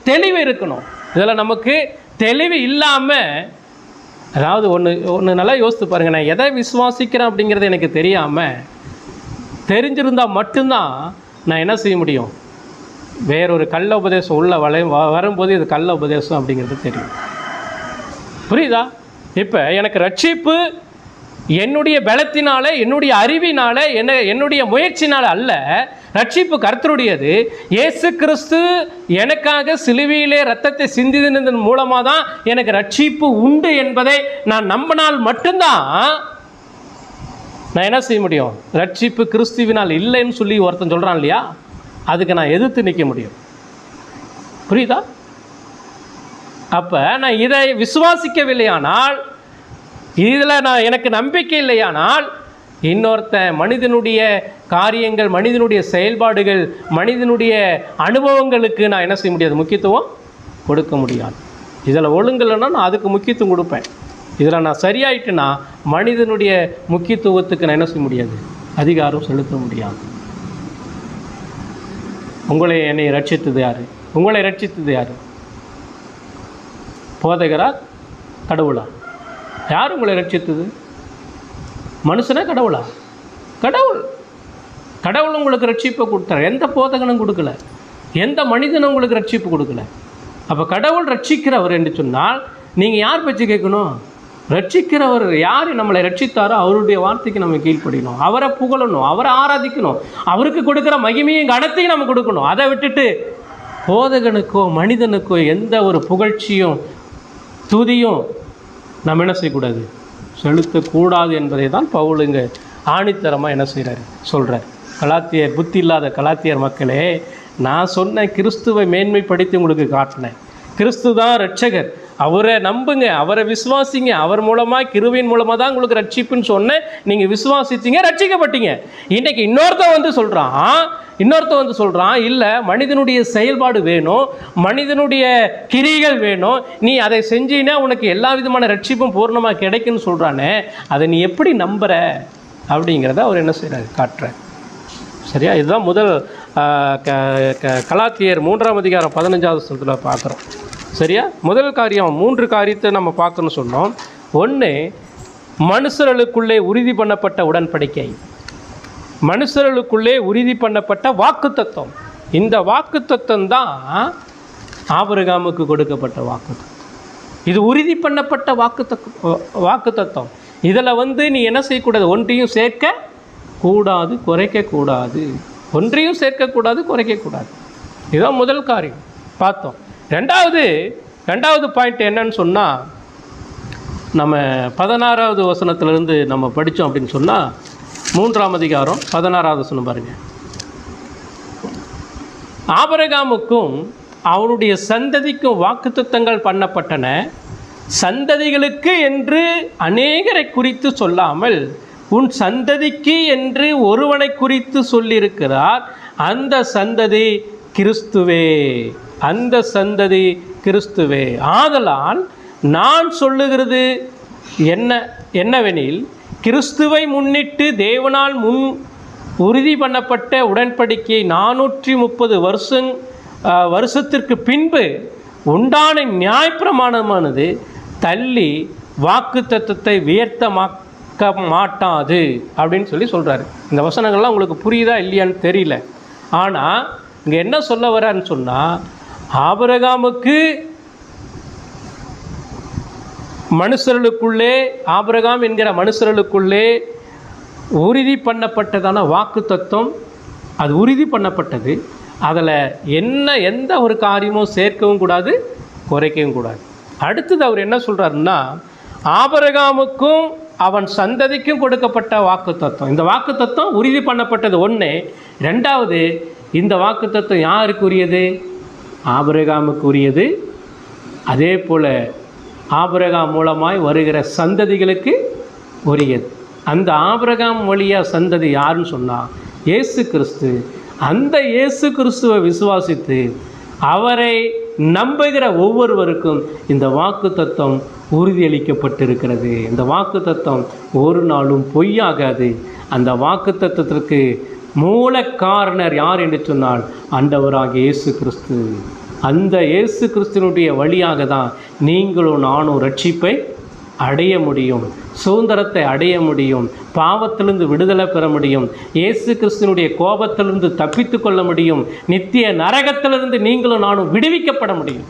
தெளிவு இருக்கணும். இதில் நமக்கு தெளிவு இல்லாமல், அதாவது ஒன்று நல்லா யோசித்து பாருங்கள், நான் எதை விசுவாசிக்கிறேன் அப்படிங்கிறது எனக்கு தெரிஞ்சிருந்தால் மட்டும்தான் நான் என்ன செய்ய முடியும், வேறொரு கள்ள உபதேசம் உள்ள வரும்போது இது கள்ள உபதேசம் அப்படிங்கிறது தெரியும். புரியுதா? இப்போ எனக்கு ரட்சிப்பு என்னுடைய பலத்தினால, என்னுடைய அறிவினால, என்னுடைய முயற்சினால் அல்ல. ரட்சிப்பு கர்த்தருடையது. இயேசு கிறிஸ்து எனக்காக சிலுவையிலே ரத்தத்தை சிந்தினதன் மூலமாக தான் எனக்கு ரட்சிப்பு உண்டு என்பதை நான் நம்பினால் மட்டும்தான் நான் என்ன செய்ய முடியும், ரட்சிப்பு கிறிஸ்துவினால் இல்லைன்னு சொல்லி ஒருத்தன் சொல்கிறான் இல்லையா, அதுக்கு நான் எதிர்த்து நிற்க முடியும். புரியுதா? அப்போ நான் இதை விசுவாசிக்கவில்லையானால், இதில் எனக்கு நம்பிக்கை இல்லையானால், இன்னொருத்தன் மனிதனுடைய காரியங்கள், மனிதனுடைய செயல்பாடுகள், மனிதனுடைய அனுபவங்களுக்கு நான் என்ன செய்ய முடியாது, முக்கியத்துவம் கொடுக்க முடியாது. இதில் ஒழுங்கலைன்னா நான் அதுக்கு முக்கியத்துவம் கொடுப்பேன். இதில் நான் சரியாயிட்டுன்னா மனிதனுடைய முக்கியத்துவத்துக்கு நான் என்ன செய்ய முடியாது, அதிகாரம் செலுத்த முடியாது. என்னை ரட்சித்தது யார்? உங்களை ரட்சித்தது யார்? போதகரா, கடவுளா? யார் உங்களை ரட்சித்தது? மனுஷனா, கடவுளா? கடவுள் உங்களுக்கு ரட்சிப்பை கொடுத்தார். எந்த போதகனும் கொடுக்கல, எந்த மனிதனும் உங்களுக்கு ரட்சிப்பு கொடுக்கல. அப்போ கடவுள் ரட்சிக்கிறவர் என்று சொன்னால் நீங்கள் யார் பேச்சு கேட்கணும்? ரட்சிக்கிறவர் யார் நம்மளை ரட்சித்தாரோ அவருடைய வார்த்தைக்கு நம்ம கீழ்ப்படியணும், அவரை புகழணும், அவரை ஆராதிக்கணும், அவருக்கு கொடுக்குற மகிமையும் கனத்தையும் நம்ம கொடுக்கணும். அதை விட்டுட்டு போதகனுக்கோ மனிதனுக்கோ எந்த ஒரு புகழ்ச்சியும் துதியும் நம்ம என்ன செய்யக்கூடாது, செலுத்தக்கூடாது என்பதை தான் பவுல் இங்கே ஆணித்தரமாக என்ன செய்கிறாரு, சொல்கிறார். கலாத்தியர், புத்தி இல்லாத கலாத்தியர் மக்களே, நான் சொன்ன கிறிஸ்துவை மேன்மைப்படுத்தி உங்களுக்கு காட்டினேன். கிறிஸ்து தான் ரட்சகர், அவரை நம்புங்க, அவரை விசுவாசிங்க, அவர் மூலமாக கிருபையின் மூலமாக தான் உங்களுக்கு ரட்சிப்புன்னு சொன்னேன். நீங்கள் விசுவாசித்தீங்க, ரட்சிக்கப்பட்டீங்க. இன்றைக்கி இன்னொருத்தன் சொல்கிறான், இல்லை மனிதனுடைய செயல்பாடு வேணும், மனிதனுடைய கிரிகள் வேணும், நீ அதை செஞ்சினா உனக்கு எல்லா விதமான ரட்சிப்பும் பூர்ணமாக கிடைக்குன்னு சொல்கிறானே, அதை நீ எப்படி நம்புற அப்படிங்கிறத அவர் என்ன செய்கிறார், காட்டுறார். சரியா? இதுதான் முதல் கலாத்தியர் 3ஆம் அதிகாரம் 15வது வசனத்தில் பார்க்குறோம். சரியா? முதல் காரியம், 3 காரியத்தை நம்ம பார்க்கணும்னு சொன்னோம். 1, மனுஷர்களுக்குள்ளே உறுதி பண்ணப்பட்ட உடன்படிக்கை, மனுஷர்களுக்குள்ளே உறுதி பண்ணப்பட்ட வாக்கு தத்துவம். இந்த வாக்கு தத்துவம் தான் ஆபிரகாமுக்கு கொடுக்கப்பட்ட வாக்கு தத்துவம். இது உறுதி பண்ணப்பட்ட வாக்கு தத்துவம். இதில் நீ என்ன செய்யக்கூடாது, ஒன்றையும் சேர்க்கக்கூடாது, குறைக்கக்கூடாது. ஒன்றையும் சேர்க்கக்கூடாது, குறைக்கக்கூடாது. இதுதான் முதல் காரியம் பார்த்தோம். ரெண்டாவது பாயிண்ட் என்னன்னு சொன்னால், நம்ம 16வது வசனத்திலிருந்து நம்ம படித்தோம் அப்படின்னு சொன்னால், 3ஆம் அதிகாரம் 16வது வசனம் பாருங்கள். ஆபிரகாமுக்கும் அவனுடைய சந்ததிக்கும் வாக்குத்தத்தங்கள் பண்ணப்பட்டன. சந்ததிகளுக்கு என்று அநேகரை குறித்து சொல்லாமல் உன் சந்ததிக்கு என்று ஒருவனை குறித்து சொல்லியிருக்கிறார். அந்த சந்ததி கிறிஸ்துவே. அந்த சந்ததி கிறிஸ்துவே. ஆதலால் நான் சொல்லுகிறது என்னவெனில், கிறிஸ்துவை முன்னிட்டு தேவனால் உறுதி பண்ணப்பட்ட உடன்படிக்கை 430 வருஷத்திற்கு பின்பு உண்டான நியாயப்பிரமாணமானது தள்ளி வாக்கு தத்தத்தை வியர்த்தமாக்க மாட்டாது அப்படின்னு சொல்கிறாரு. இந்த வசனங்கள்லாம் உங்களுக்கு புரியுதா இல்லையான்னு தெரியல. ஆனால் இங்கே என்ன சொல்ல வர்றாருன்னு சொன்னால், ஆபிரகாமுக்கு மனுஷர்களுக்குள்ளே, ஆபிரகாம் என்கிற மனுஷர்களுக்குள்ளே உறுதி பண்ணப்பட்டதான வாக்கு தத்துவம், அது உறுதி பண்ணப்பட்டது. அதில் எந்த ஒரு காரியமும் சேர்க்கவும் கூடாது, குறைக்கவும் கூடாது. அடுத்தது அவர் என்ன சொல்கிறாருன்னா, ஆபிரகாமுக்கும் அவன் சந்ததிக்கும் கொடுக்கப்பட்ட வாக்கு தத்துவம். இந்த வாக்கு தத்துவம் உறுதி பண்ணப்பட்டது ஒன்று. ரெண்டாவது, இந்த வாக்கு தத்துவம் யாருக்கு உரியது? ஆபிரகாமுக்கு உரியது. அதே போல் ஆபிரகாம் மூலமாய் வருகிற சந்ததிகளுக்கு உரியது. அந்த ஆபிரகாம் வழியாக சந்ததி யாருன்னு சொன்னால் இயேசு கிறிஸ்து. அந்த இயேசு கிறிஸ்துவை விசுவாசித்து அவரை நம்புகிற ஒவ்வொருவருக்கும் இந்த வாக்கு தத்துவம் உறுதியளிக்கப்பட்டிருக்கிறது. இந்த வாக்கு தத்துவம் ஒரு நாளும் பொய்யாகாது. அந்த வாக்கு தத்துவத்திற்கு மூல காரணர் யார் என்று சொன்னால் ஆண்டவராகிய இயேசு கிறிஸ்து. அந்த இயேசு கிறிஸ்துவனுடைய வழியாக தான் நீங்களும் நானும் ரட்சிப்பை அடைய முடியும், சுதந்திரத்தை அடைய முடியும், பாவத்திலிருந்து விடுதலை பெற முடியும், இயேசு கிறிஸ்துவனுடைய கோபத்திலிருந்து தப்பித்து கொள்ள முடியும், நித்திய நரகத்திலிருந்து நீங்களும் நானும் விடுவிக்கப்பட முடியும்.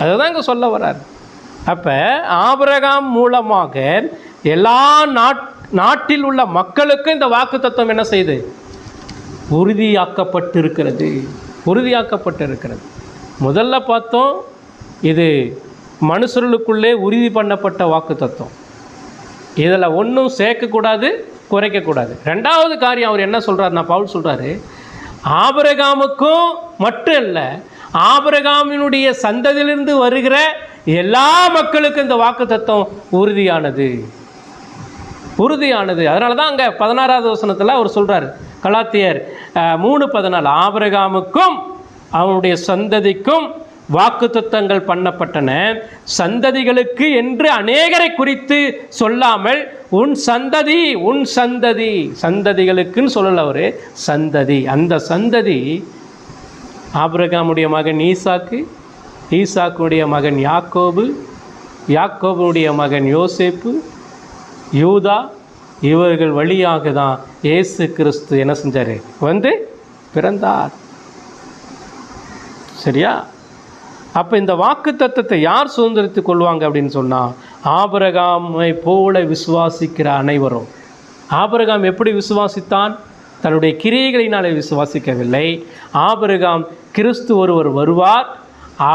அதுதான் இங்கே சொல்ல வர்றார். அப்போ ஆபிரகாம் மூலமாக எல்லா நாட்டில் உள்ள மக்களுக்கும் இந்த வாக்கு தத்துவம் என்ன செய்யுது? உறுதியாக்கப்பட்டிருக்கிறது. உறுதியாக்கப்பட்டிருக்கிறது. முதல்ல பார்த்தோம், இது மனுஷர்களுக்குள்ளே உறுதி பண்ணப்பட்ட வாக்கு தத்துவம். இதில் ஒன்றும் சேர்க்கக்கூடாது, குறைக்கக்கூடாது. ரெண்டாவது காரியம் அவர் என்ன சொல்கிறாருன்னா, பவுல் சொல்கிறாரு, ஆபிரகாமுக்கும் மட்டும் இல்லை, ஆபிரகாமினுடைய சந்ததியிலிருந்து வருகிற எல்லா மக்களுக்கும் இந்த வாக்கு தத்துவம் உறுதியானது. உறுதியானது. அதனால தான் அங்கே 16வது வசனத்தில் அவர் சொல்கிறார், கலாத்தியர் 3:14, ஆபிரகாமுக்கும் அவனுடைய சந்ததிக்கும் வாக்கு தத்தங்கள் பண்ணப்பட்டன. சந்ததிகளுக்கு என்று அநேகரை குறித்து சொல்லாமல் உன் சந்ததி, உன் சந்ததி, சந்ததிகளுக்குன்னு சொல்லல ஒரு சந்ததி. அந்த சந்ததி ஆபிரகாமுடைய மகன் ஈசாக்கு, ஈசாக்குடைய மகன் யாக்கோபு, யாக்கோபுடைய மகன் யோசேப்பு, யூதா, இவர்கள் வழியாக தான் இயேசு கிறிஸ்து என்ன செஞ்சார்? வந்து பிறந்தார். சரியா? அப்போ இந்த வாக்கு தத்தத்தை யார் சுதந்திரித்து கொள்வாங்க அப்படின்னு சொன்னால், ஆபிரகாமை போல விசுவாசிக்கிற அனைவரும். ஆபிரகாம் எப்படி விசுவாசித்தான்? தன்னுடைய கிரியைகளினாலே விசுவாசிக்கவில்லை. ஆபிரகாம் கிறிஸ்து ஒருவர் வருவார்,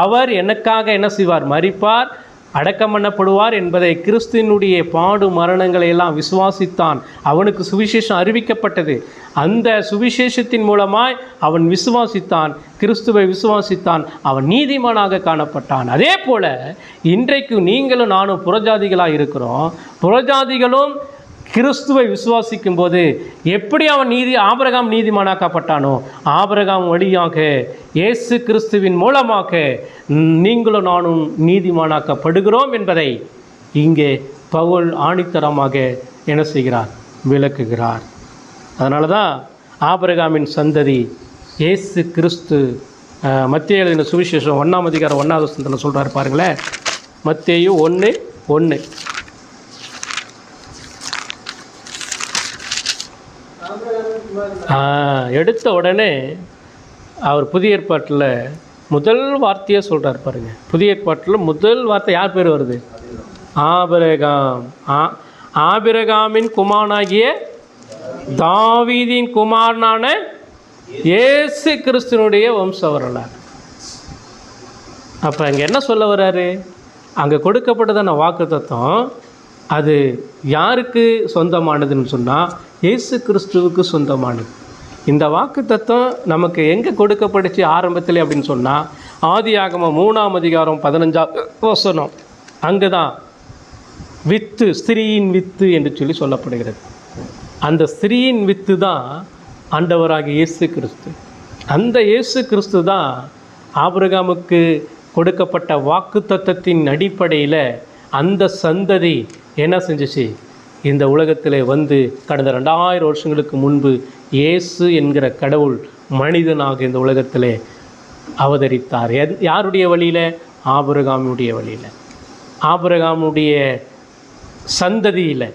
அவர் எனக்காக என்ன செய்வார்? மரிப்பார், அடக்கம் பண்ணப்படுவார் என்பதை, கிறிஸ்துவினுடைய பாடு மரணங்களை எல்லாம் விசுவாசித்தான். அவனுக்கு சுவிசேஷம் அறிவிக்கப்பட்டது. அந்த சுவிசேஷத்தின் மூலமாய் அவன் விசுவாசித்தான், கிறிஸ்துவை விசுவாசித்தான், அவன் நீதிமானாக காணப்பட்டான். அதே போல் இன்றைக்கு நீங்களும் நானும் புறஜாதிகளாக இருக்கிறோம். புறஜாதிகளும் கிறிஸ்துவை விசுவாசிக்கும் போது எப்படி அவன் ஆபிரகாம் நீதிமானாக்கப்பட்டானோ, ஆபிரகாம் வழியாக இயேசு கிறிஸ்துவின் மூலமாக நீங்களும் நானும் நீதிமானாக்கப்படுகிறோம் என்பதை இங்கே பவுல் ஆணித்தரமாக என்ன செய்கிறார்? விளக்குகிறார். அதனால தான் ஆபிரகாமின் சந்ததி இயேசு கிறிஸ்து. மத்தேயு எழுதின சுவிசேஷம் 1ஆம் அதிகாரம் 1வது வசனத்தில் சொல்கிறார் பாருங்களேன். மத்தேயு 1:1. எடுத்த உடனே அவர் புதிய ஏற்பாட்டில் முதல் வார்த்தையை சொல்கிறார் பாருங்க. புதிய ஏற்பாட்டில் முதல் வார்த்தை யார் பேர் வருது? ஆபிரகாம். ஆபிரகாமின் குமாரனாகிய தாவீதின் குமாரனான இயேசு கிறிஸ்துனுடைய வம்சவரலாறு. அப்போ அங்கே என்ன சொல்ல வர்றாரு? அங்கே கொடுக்கப்பட்டதான வாக்கு தத்துவம் அது யாருக்கு சொந்தமானதுன்னு சொன்னால் இயேசு கிறிஸ்துவுக்கு சொந்தமானது. இந்த வாக்குத்தத்தம் நமக்கு எங்கே கொடுக்கப்பட்டுச்சு ஆரம்பத்தில் அப்படின்னு சொன்னால் ஆதியாகமம் 3ஆம் அதிகாரம் 15ஆம் வசனம். அங்கே தான் வித்து, ஸ்திரீயின் வித்து என்று சொல்லப்படுகிறது. அந்த ஸ்திரீயின் வித்து தான் ஆண்டவராகிய இயேசு கிறிஸ்து. அந்த இயேசு கிறிஸ்து தான் ஆபிரகாமுக்கு கொடுக்கப்பட்ட வாக்குத்தத்தத்தின் அடிப்படையில் அந்த சந்ததி என்ன செஞ்சிச்சு, இந்த உலகத்தில் வந்து கடந்த 2000 வருஷங்களுக்கு முன்பு இயேசு என்கிற கடவுள் மனிதனாக இந்த உலகத்தில் அவதரித்தார். யாருடைய வழியில்? ஆபிரகாமுடைய வழியில், ஆபிரகாமுடைய சந்ததியில்,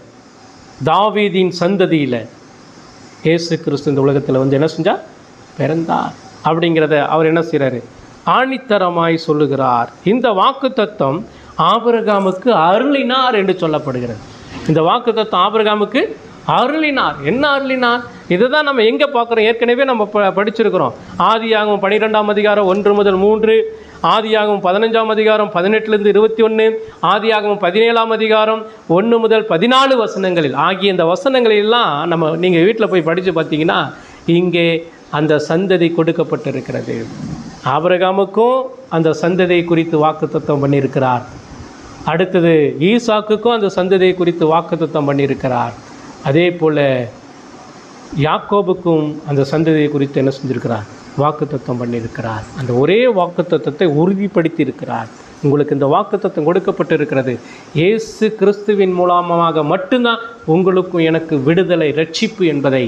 தாவீதின் சந்ததியில் இயேசு கிறிஸ்து இந்த உலகத்தில் வந்து என்ன செஞ்சார்? பிறந்தார். அப்படிங்கிறத அவர் என்ன செய்கிறாரு? ஆணித்தரமாய் சொல்லுகிறார். இந்த வாக்குத்தத்தம் ஆபிரகாமுக்கு அருளினார் என்று சொல்லப்படுகிறது. இந்த வாக்குத்தத்தம் ஆபிரகாமுக்கு அருளினார். என்ன அருளினார்? இதை தான் நம்ம எங்கே பார்க்குறோம்? ஏற்கனவே நம்ம படிச்சிருக்கிறோம். ஆதியாகமம் 12ஆம் அதிகாரம் 1 முதல் 3, ஆதியாகமம் 15ஆம் அதிகாரம் 18லேருந்து 21, ஆதியாகமம் 17ஆம் அதிகாரம் 1 முதல் 14 வசனங்களில் ஆகிய இந்த வசனங்களெல்லாம் நீங்கள் வீட்டில் போய் படித்து பார்த்தீங்கன்னா இங்கே அந்த சந்ததி கொடுக்கப்பட்டிருக்கிறது. ஆபிரகாமுக்கும் அந்த சந்ததியை குறித்து வாக்குத்தத்தம் பண்ணியிருக்கிறார். அடுத்தது ஈசாக்குக்கும் அந்த சந்ததியை குறித்து வாக்குத்தத்தம் பண்ணியிருக்கிறார். அதே போல் யாக்கோபுக்கும் அந்த சந்ததியை குறித்து என்ன செஞ்சிருக்கிறார்? வாக்குத்தத்தம் பண்ணியிருக்கிறார். அந்த ஒரே வாக்குத்தத்தத்தை உறுதிப்படுத்தி இருக்கிறார். உங்களுக்கு இந்த வாக்குத்தத்தம் கொடுக்கப்பட்டிருக்கிறது. இயேசு கிறிஸ்துவின் மூலமாக மட்டும்தான் உங்களுக்கும் எனக்கு விடுதலை, ரட்சிப்பு என்பதை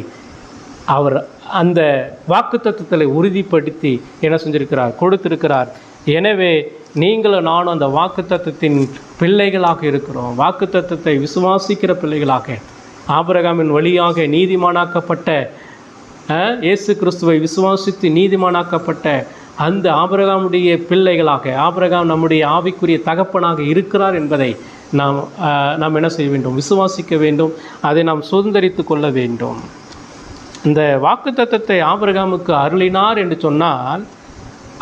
அவர் அந்த வாக்குத்தத்தத்தை உறுதிப்படுத்தி என்ன செஞ்சிருக்கிறார்? கொடுத்திருக்கிறார். எனவே நீங்களும் நானும் அந்த வாக்குத்தத்தத்தின் பிள்ளைகளாக இருக்கிறோம். வாக்குத்தத்தத்தை விசுவாசிக்கிற பிள்ளைகளாக, ஆபிரகாமின் வழியாக நீதிமானாக்கப்பட்ட, இயேசு கிறிஸ்துவை விசுவாசித்து நீதிமானாக்கப்பட்ட அந்த ஆபிரகாமுடைய பிள்ளைகளாக, ஆபிரகாம் நம்முடைய ஆவிக்குரிய தகப்பனாக இருக்கிறார் என்பதை நாம் என்ன செய்ய வேண்டும்? விசுவாசிக்க வேண்டும். அதை நாம் சுதந்திரித்து கொள்ள வேண்டும். இந்த வாக்குத்தத்தத்தை ஆபிரகாமுக்கு அருளினார் என்று சொன்னால்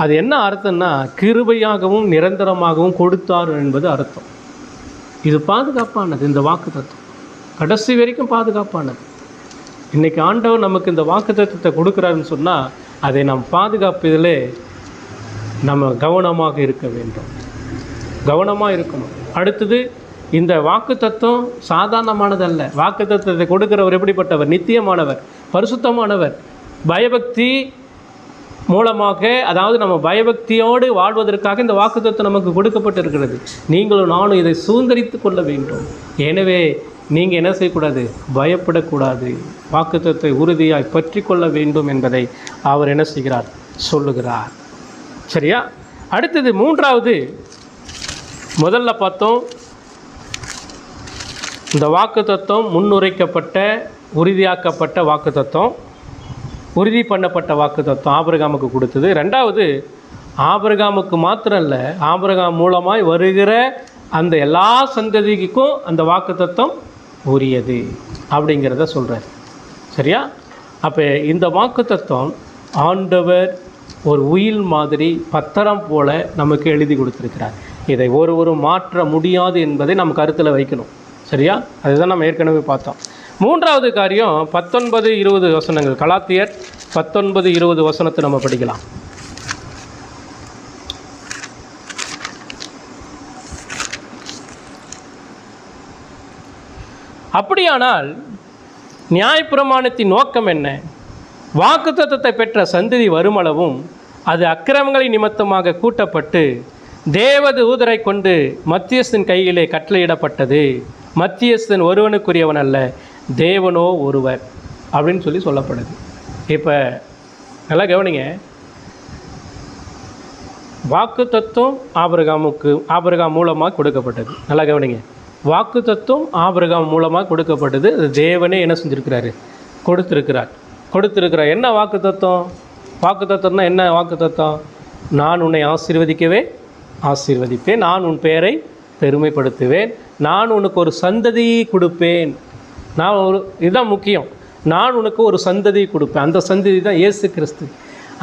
அது என்ன அர்த்தம்னா, கிருபையாகவும் நிரந்தரமாகவும் கொடுத்தார் என்பது அர்த்தம். இது பாதுகாப்பானது. இந்த வாக்குத்தத்தம் கடைசி வரைக்கும் பாதுகாப்பானது. இன்றைக்கி ஆண்டவர் நமக்கு இந்த வாக்குத்தத்தத்தை கொடுக்குறாருன்னு சொன்னால் அதை நாம் பாதுகாப்பதிலே நம்ம கவனமாக இருக்க வேண்டும், கவனமாக இருக்கணும். அடுத்தது, இந்த வாக்குத்தத்தம் சாதாரணமானதல்ல. வாக்குத்தத்தத்தை கொடுக்கிறவர் எப்படிப்பட்டவர்? நித்தியமானவர், பரிசுத்தமானவர். பயபக்தி மூலமாக, அதாவது நம்ம பயபக்தியோடு வாழ்வதற்காக இந்த வாக்குத்தத்தம் நமக்கு கொடுக்கப்பட்டிருக்கிறது. நீங்களும் நானும் இதை சுதந்திரித்து கொள்ள வேண்டும். எனவே நீங்கள் என்ன செய்யக்கூடாது? பயப்படக்கூடாது. வாக்குத்தத்தத்தை உறுதியாய் பற்றி கொள்ள வேண்டும் என்பதை அவர் என்ன செய்கிறார்? சொல்லுகிறார். சரியா? அடுத்தது மூன்றாவது, முதல்ல பார்த்தோம் இந்த வாக்குத்தத்தம் முன்னுரைக்கப்பட்ட, உறுதியாக்கப்பட்ட வாக்குத்தத்தம், உறுதி பண்ணப்பட்ட வாக்குத்தத்தம் ஆபிரகாமுக்கு கொடுத்தது. ரெண்டாவது, ஆபிரகாமுக்கு மாத்திரம் இல்லை, ஆபிரகாம் மூலமாய் வருகிற அந்த எல்லா சந்ததிக்கும் அந்த வாக்குத்தத்தம் உரியது அப்படிங்கிறத சொல்கிறார். சரியா? அப்போ இந்த வாக்குத்தத்தம் ஆண்டவர் ஒரு உயில் மாதிரி பத்திரம் போல நமக்கு எழுதி கொடுத்துருக்கிறார். இதை ஒருவரும் மாற்ற முடியாது என்பதை நம்ம கருத்தில் வைக்கணும். சரியா? அதுதான் நம்ம ஏற்கனவே பார்த்தோம். மூன்றாவது காரியம் 19-20 வசனங்கள். கலாத்தியர் 19-20 வசனத்தை நம்ம படிக்கலாம். அப்படியானால் நியாயப்பிரமாணத்தின் நோக்கம் என்ன? வாக்குத்தத்தத்தை பெற்ற சந்ததி வருமளவும் அது அக்கிரமங்களை நிமித்தமாக கூட்டப்பட்டு தேவதூதரை கொண்டு மத்தியஸ்தன் கையிலே கட்டளையிடப்பட்டது. மத்தியஸ்தன் ஒருவனுக்குரியவன் அல்ல, தேவனோ ஒருவர் அப்படின்னு சொல்லப்படுது. இப்போ நல்லா கவனிங்க. வாக்குத்தத்தம் ஆபிரகாம் மூலமாக கொடுக்கப்பட்டது. நல்லா கவனிங்க. வாக்குத்தத்தம் ஆபிரகாம் மூலமாக கொடுக்கப்பட்டது. அது தேவனே என்ன செஞ்சுருக்கிறாரு? கொடுத்துருக்கிறார். என்ன வாக்குத்தத்தம்? வாக்குத்தத்தம்னா என்ன வாக்குத்தத்தம்? நான் உன்னை ஆசீர்வதிப்பேன், நான் உன் பெயரை பெருமைப்படுத்துவேன், நான் உனக்கு ஒரு சந்ததியை கொடுப்பேன். இதுதான் முக்கியம். நான் உனக்கு ஒரு சந்ததியை கொடுப்பேன். அந்த சந்ததி தான் இயேசு கிறிஸ்து.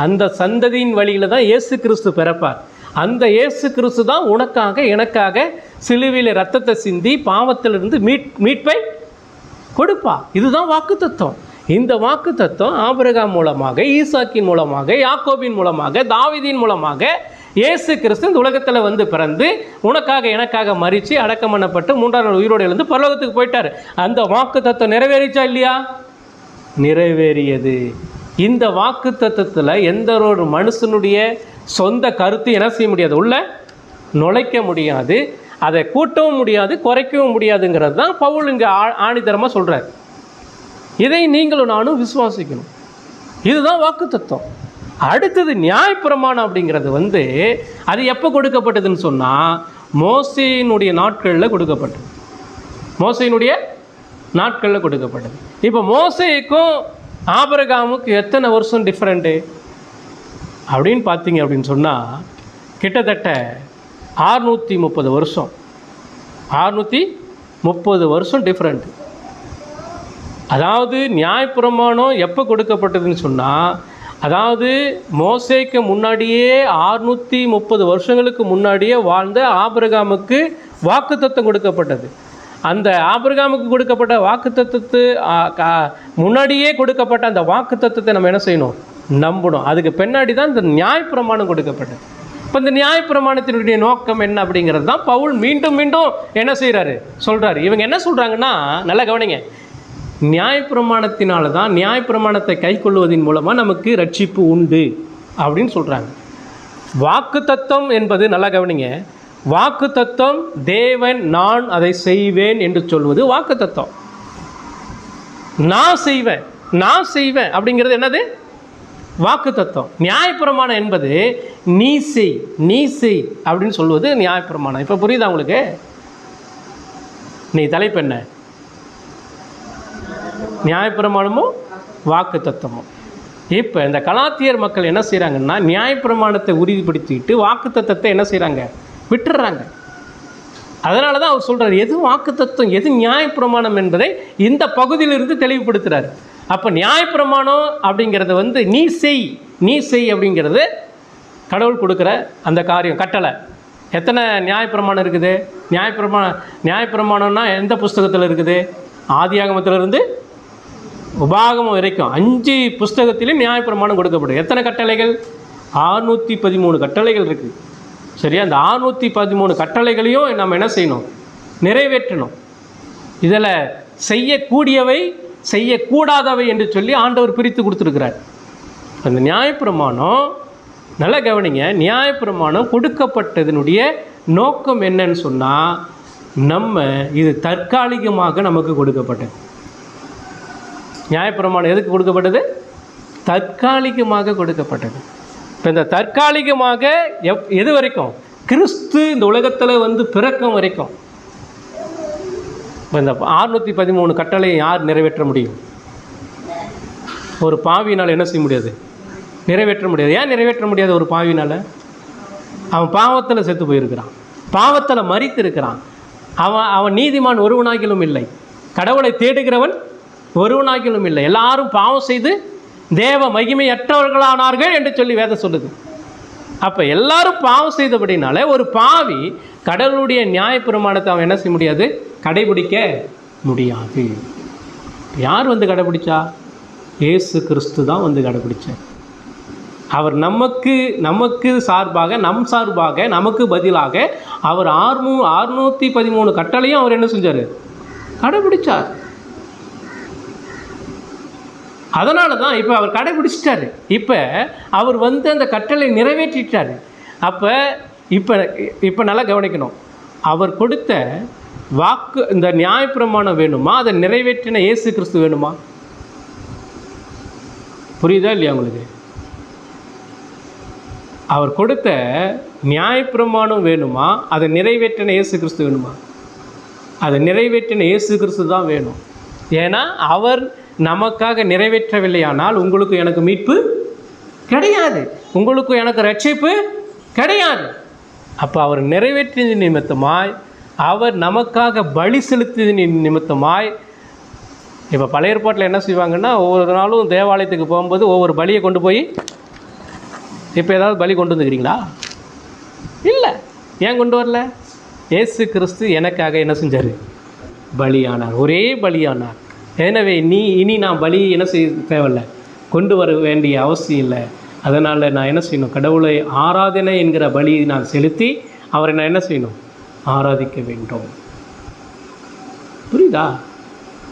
அந்த சந்ததியின் வழியில் தான் இயேசு கிறிஸ்து பிறப்பார். அந்த இயேசு கிறிஸ்து தான் உனக்காக எனக்காக சிலுவையில் ரத்தத்தை சிந்தி பாவத்திலிருந்து மீட்பை கொடுப்பா. இதுதான் வாக்குத்தத்தம். இந்த வாக்குத்தத்தம் ஆபிரகாம் மூலமாக, ஈசாக்கின் மூலமாக, யாக்கோபின் மூலமாக, தாவீதின் மூலமாக இயேசு கிறிஸ்து இந்த உலகத்தில் வந்து பிறந்து உனக்காக எனக்காக மரித்து அடக்கம் பண்ணப்பட்டு 3ஆம் நாள் உயிரோடு எழுந்து பரலோகத்துக்கு போயிட்டார். அந்த வாக்குத்தத்தம் நிறைவேறிச்சா இல்லையா? நிறைவேறியது. இந்த வாக்குத்தத்தத்தில் எந்த ஒரு மனுஷனுடைய சொந்த கருத்து என்ன செய்ய முடியாது, உள்ள நுழைக்க முடியாது, அதை கூட்டவும் முடியாது, குறைக்கவும் முடியாதுங்கிறது தான் பவுல் இங்கே ஆணித்தரமாக சொல்கிறார். இதை நீங்களும் நானும் விசுவாசிக்கணும். இதுதான் வாக்குத்தத்தம். அடுத்தது நியாயப்பிரமாணம் அப்படிங்கிறது வந்து அது எப்போ கொடுக்கப்பட்டதுன்னு சொன்னால் மோசேயினுடைய நாட்களில் கொடுக்கப்பட்டது. மோசேயினுடைய நாட்களில் கொடுக்கப்பட்டது. இப்போ மோசேக்கும் ஆபிரகாமுக்கு எத்தனை வருஷம் டிஃப்ரெண்ட்டு அப்படின்னு பார்த்தீங்க அப்படின்னு சொன்னால் கிட்டத்தட்ட 630 வருஷம். 630 வருஷம் டிஃப்ரெண்ட். அதாவது நியாயப்பிரமாணம் எப்போ கொடுக்கப்பட்டதுன்னு சொன்னால், அதாவது மோசேக்கு முன்னாடியே 630 வருஷங்களுக்கு முன்னாடியே வாழ்ந்த ஆபிரகாமுக்கு வாக்குத்தத்தம் கொடுக்கப்பட்டது. அந்த ஆபிரகாமுக்கு கொடுக்கப்பட்ட வாக்குத்தத்தத்து முன்னாடியே கொடுக்கப்பட்ட அந்த வாக்குத்தத்தத்தை நம்ம என்ன செய்யணும், நம்பணும். அதுக்கு பின்னாடி தான் இந்த நியாயப்பிரமாணம் கொடுக்கப்பட்டது. இப்போ இந்த நியாயப்பிரமாணத்தினுடைய நோக்கம் என்ன அப்படிங்கிறது தான் பவுல் மீண்டும் மீண்டும் என்ன செய்கிறாரு, சொல்கிறாரு. இவங்க என்ன சொல்கிறாங்கன்னா, நல்லா கவனிங்க, நியாயப்பிரமாணத்தினால தான், நியாயப்பிரமாணத்தை கை கொள்வதன் மூலமாக நமக்கு ரட்சிப்பு உண்டு அப்படின்னு சொல்கிறாங்க. வாக்குத்தத்தம் என்பது, நல்லா கவனிங்க, வாக்குத்தத்தம் தேவன் நான் அதை செய்வேன் என்று சொல்வது வாக்குத்தத்தம். நான் செய்வேன் அப்படிங்கிறது என்னது, வாக்குத்தத்தம். நியாயப்பிரமாணம் என்பது நீ செய் அப்படின்னு சொல்வது நியாயப்பிரமாணம். இப்போ புரியுதா உங்களுக்கு? நீ தலைப்பு என்ன? நியாயப்பிரமாணமும் வாக்குத்தத்தமும். இப்போ இந்த கலாத்தியர் மக்கள் என்ன செய்கிறாங்கன்னா, நியாயப்பிரமாணத்தை உறுதிப்படுத்திட்டு வாக்குத்தத்தத்தை என்ன செய்கிறாங்க, விட்டுடுறாங்க. அதனால தான் அவர் சொல்கிறார், எது வாக்குத்தத்தம் எது நியாயப்பிரமாணம் என்பதை இந்த பகுதியிலிருந்து தெளிவுபடுத்துகிறார். அப்போ நியாயப்பிரமாணம் அப்படிங்கிறது வந்து நீ செய் அப்படிங்கிறது கடவுள் கொடுக்குற அந்த காரியம், கட்டளை. எத்தனை நியாயப்பிரமாணம் இருக்குது? நியாயப்பிரமாணம்னா எந்த புஸ்தகத்தில் இருக்குது? ஆதியாகமத்திலிருந்து உபாகமம் வரைக்கும் 5 புஸ்தகத்திலும் நியாயப்பிரமாணம் கொடுக்கப்படும். எத்தனை கட்டளைகள்? 613 கட்டளைகள் இருக்குது. சரியா? அந்த 613 கட்டளைகளையும் நம்ம என்ன செய்யணும், நிறைவேற்றணும். இதில் செய்யக்கூடியவை செய்யக்கூடாதவை என்று சொல்லி ஆண்டவர் பிரித்து கொடுத்துருக்கிறார். அந்த நியாயப்பிரமாணம், நல்லா கவனிங்க, நியாயப்பிரமாணம் கொடுக்கப்பட்டதனுடைய நோக்கம் என்னன்னு சொன்னால், இது தற்காலிகமாக நமக்கு கொடுக்கப்பட்டது. நியாயப்பிரமாணம் எதுக்கு கொடுக்கப்பட்டது? தற்காலிகமாக கொடுக்கப்பட்டது. இப்போ இந்த தற்காலிகமாக எது வரைக்கும்? கிறிஸ்து இந்த உலகத்தில் வந்து பிறக்கும் வரைக்கும். இப்போ இந்த 613 கட்டளையை யார் நிறைவேற்ற முடியும்? ஒரு பாவியினால் என்ன செய்ய முடியாது, நிறைவேற்ற முடியாது. ஏன் நிறைவேற்ற முடியாது? ஒரு பாவினால் அவன் பாவத்தில் செத்து போயிருக்கிறான், பாவத்தில் மரித்து இருக்கிறான். அவன் நீதிமான் ஒருவனாகிலும் இல்லை, கடவுளை தேடுகிறவன் ஒருவனாகிலும் இல்லை. எல்லாரும் பாவம் செய்து தேவ மகிமையற்றவர்களானார்கள் என்று சொல்லி வேதம் சொல்லுது. அப்போ எல்லாரும் பாவம் செய்தபடினால ஒரு பாவி கடவுளுடைய நியாயப்பிரமாணத்தை அவன் என்ன செய்ய முடியாது, கடைபிடிக்க முடியாது. யார் வந்து கடைபிடிச்சா? இயேசு கிறிஸ்து தான் வந்து கடைபிடிச்சார். அவர் நமக்கு சார்பாக, நமக்கு பதிலாக அவர் 613 கட்டளையும் அவர் என்ன செஞ்சார், கடைபிடிச்சார். அதனால தான் இப்போ அவர் கடைபிடிச்சிட்டாரு. இப்போ அவர் வந்து அந்த கட்டளை நிறைவேற்றிட்டார். அப்போ இப்போ நல்லா கவனிக்கணும், அவர் கொடுத்த வாக்கு, இந்த நியாயப்பிரமாணம் வேணுமா, அதை நிறைவேற்றின இயேசு கிறிஸ்து வேணுமா? புரியுதா இல்லையா உங்களுக்கு? அவர் கொடுத்த நியாயப்பிரமாணம் வேணுமா, அதை நிறைவேற்றின இயேசு கிறிஸ்து வேணுமா? அதை நிறைவேற்றின இயேசு கிறிஸ்து தான் வேணும். ஏன்னா அவர் நமக்காக நிறைவேற்றவில்லையானால் உங்களுக்கு எனக்கு மீட்பு கிடையாது, உங்களுக்கு எனக்கு ரட்சிப்பு கிடையாது. அப்போ அவர் நிறைவேற்றியது நிமித்தமாய், அவர் நமக்காக பலி செலுத்தியது நிமித்தமாய். இப்போ பழைய ஏற்பாட்டில் என்ன செய்வாங்கன்னா, ஒவ்வொரு நாளும் தேவாலயத்துக்கு போகும்போது ஒவ்வொரு பலியை கொண்டு போய், இப்போ ஏதாவது பலி கொண்டு வந்துக்கிறீங்களா? இல்லை. ஏன் கொண்டு வரல? இயேசு கிறிஸ்து எனக்காக என்ன செஞ்சார்? பலியானார், ஒரே பலியானார். எனவே இனி நான் பலி என்ன செய்ய தேவையில்லை, கொண்டு வர வேண்டிய அவசியம் இல்லை. அதனால் நான் என்ன செய்யணும்? கடவுளை ஆராதனை என்கிற பலியை நான் செலுத்தி அவரை நான் என்ன செய்யணும்? ஆராதிக்க வேண்டும். புரியுதா?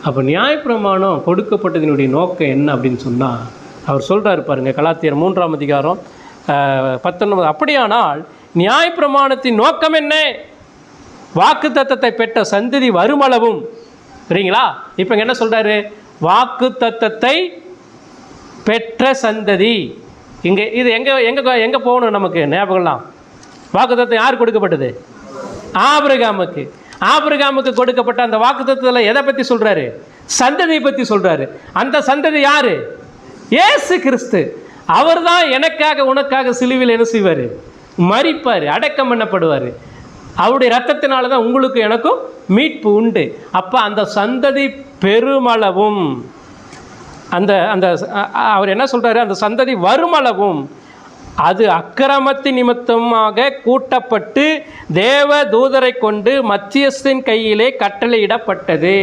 அப்போ நியாயப்பிரமாணம் கொடுக்கப்பட்டதனுடைய நோக்கம் என்ன அப்படின்னு சொன்னால், அவர் சொல்கிறார் பாருங்கள், கலாத்தியர் 3ஆம் அதிகாரம் 19. அப்படியானால் நியாயப்பிரமாணத்தின் நோக்கம் என்ன? வாக்குத்தத்தத்தை பெற்ற சந்ததி வருமளவும். சரிங்களா? இப்போ என்ன சொல்கிறாரு? வாக்குத்தத்தத்தை பெற்ற சந்ததி. இங்கே இது எங்கே எங்கே எங்கே போகணும் நமக்கு ஞாபகம்லாம்? வாக்குத்தத்தம் யார் கொடுக்கப்பட்டது? ஆபிரகாமுக்கு. ஆபிரகாமுக்கு கொடுக்கப்பட்ட அந்த வாக்குத்தத்தத்தில் எதை பற்றி சொல்கிறாரு? சந்ததியை பற்றி சொல்கிறாரு. அந்த சந்ததி யார்? இயேசு கிறிஸ்து. அவர் தான் எனக்காக உனக்காக சிலுவையில் என்ன செய்வார்? மரிப்பார், அடக்கம் பண்ணப்படுவார். அவருடைய இரத்தத்தினால தான் உங்களுக்கு எனக்கும் மீட்பு உண்டு. அப்போ அந்த சந்ததி பெருமளவும், அந்த அந்த அவர் என்ன சொல்கிறாரு? அந்த சந்ததி வருமளவும் அது அக்கிரமத்தின் நிமித்தமாக கூட்டப்பட்டு தேவ தூதரை கொண்டு மத்தியஸ்தின் கையிலே கட்டளையிடப்பட்டது.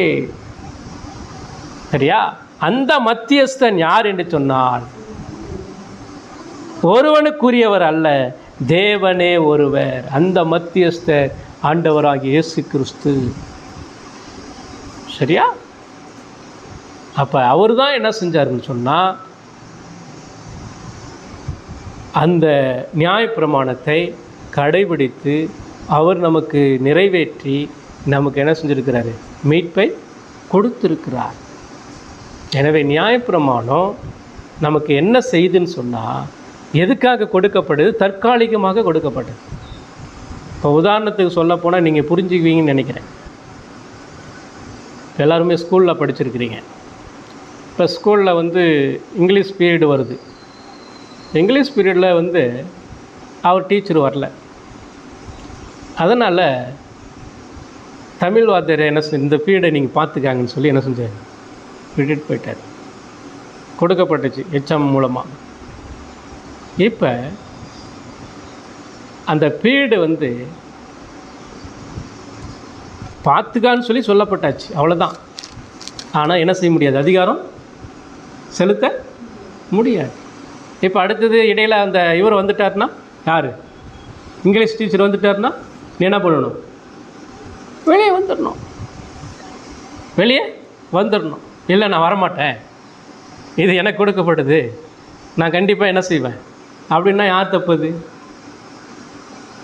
சரியா? அந்த மத்தியஸ்தன் யார் என்று சொன்னால் ஒருவனுக்குரியவர் அல்ல, தேவனே ஒருவர். அந்த மத்தியஸ்தர் ஆண்டவராகிய இயேசு கிறிஸ்து. சரியா? அப்போ அவர் தான் என்ன செஞ்சாருன்னு சொன்னால், அந்த நியாயப்பிரமாணத்தை கடைபிடித்து அவர் நமக்கு நிறைவேற்றி நமக்கு என்ன செஞ்சுருக்கிறாரு? மீட்பை கொடுத்துருக்கிறார். எனவே நியாயப்பிரமாணம் நமக்கு என்ன செய்துன்னு சொன்னால், எதுக்காக கொடுக்கப்படுது? தற்காலிகமாக கொடுக்கப்பட்டது. இப்போ உதாரணத்துக்கு சொல்ல போனால் நீங்கள் புரிஞ்சுக்குவீங்கன்னு நினைக்கிறேன். எல்லாருமே ஸ்கூலில் படிச்சிருக்கிறீங்க. இப்போ ஸ்கூலில் இங்கிலீஷ் பீரியடு வருது. இங்கிலீஷ் பீரியடில் அவர் டீச்சர் வரல. அதனால் தமிழ் வாத்தியார் என்ன இந்த பீரியடை நீங்கள் பார்த்துக்காங்கன்னு சொல்லி என்ன செஞ்சார்? விட்டுட்டு போயிட்டார். கொடுக்கப்பட்டுச்சு எச்எம் மூலமாக. இப்போ அந்த பீரியடு பார்த்துக்கான்னு சொல்லி சொல்லப்பட்டாச்சு, அவ்வளோதான். ஆனால் என்ன செய்ய முடியாது? அதிகாரம் செலுத்த முடியாது. இப்போ அடுத்தது இடையில் அந்த இவர் வந்துட்டார்னா, யார்? இங்கிலீஷ் டீச்சர் வந்துட்டார்னா நீ என்ன பண்ணணும்? வெளியே வந்துடணும். வெளியே வந்துடணும். இல்லை நான் வரமாட்டேன், இது எனக்கு கொடுக்கப்படுது, நான் கண்டிப்பாக என்ன செய்வேன் அப்படின்னா யார் தப்புது?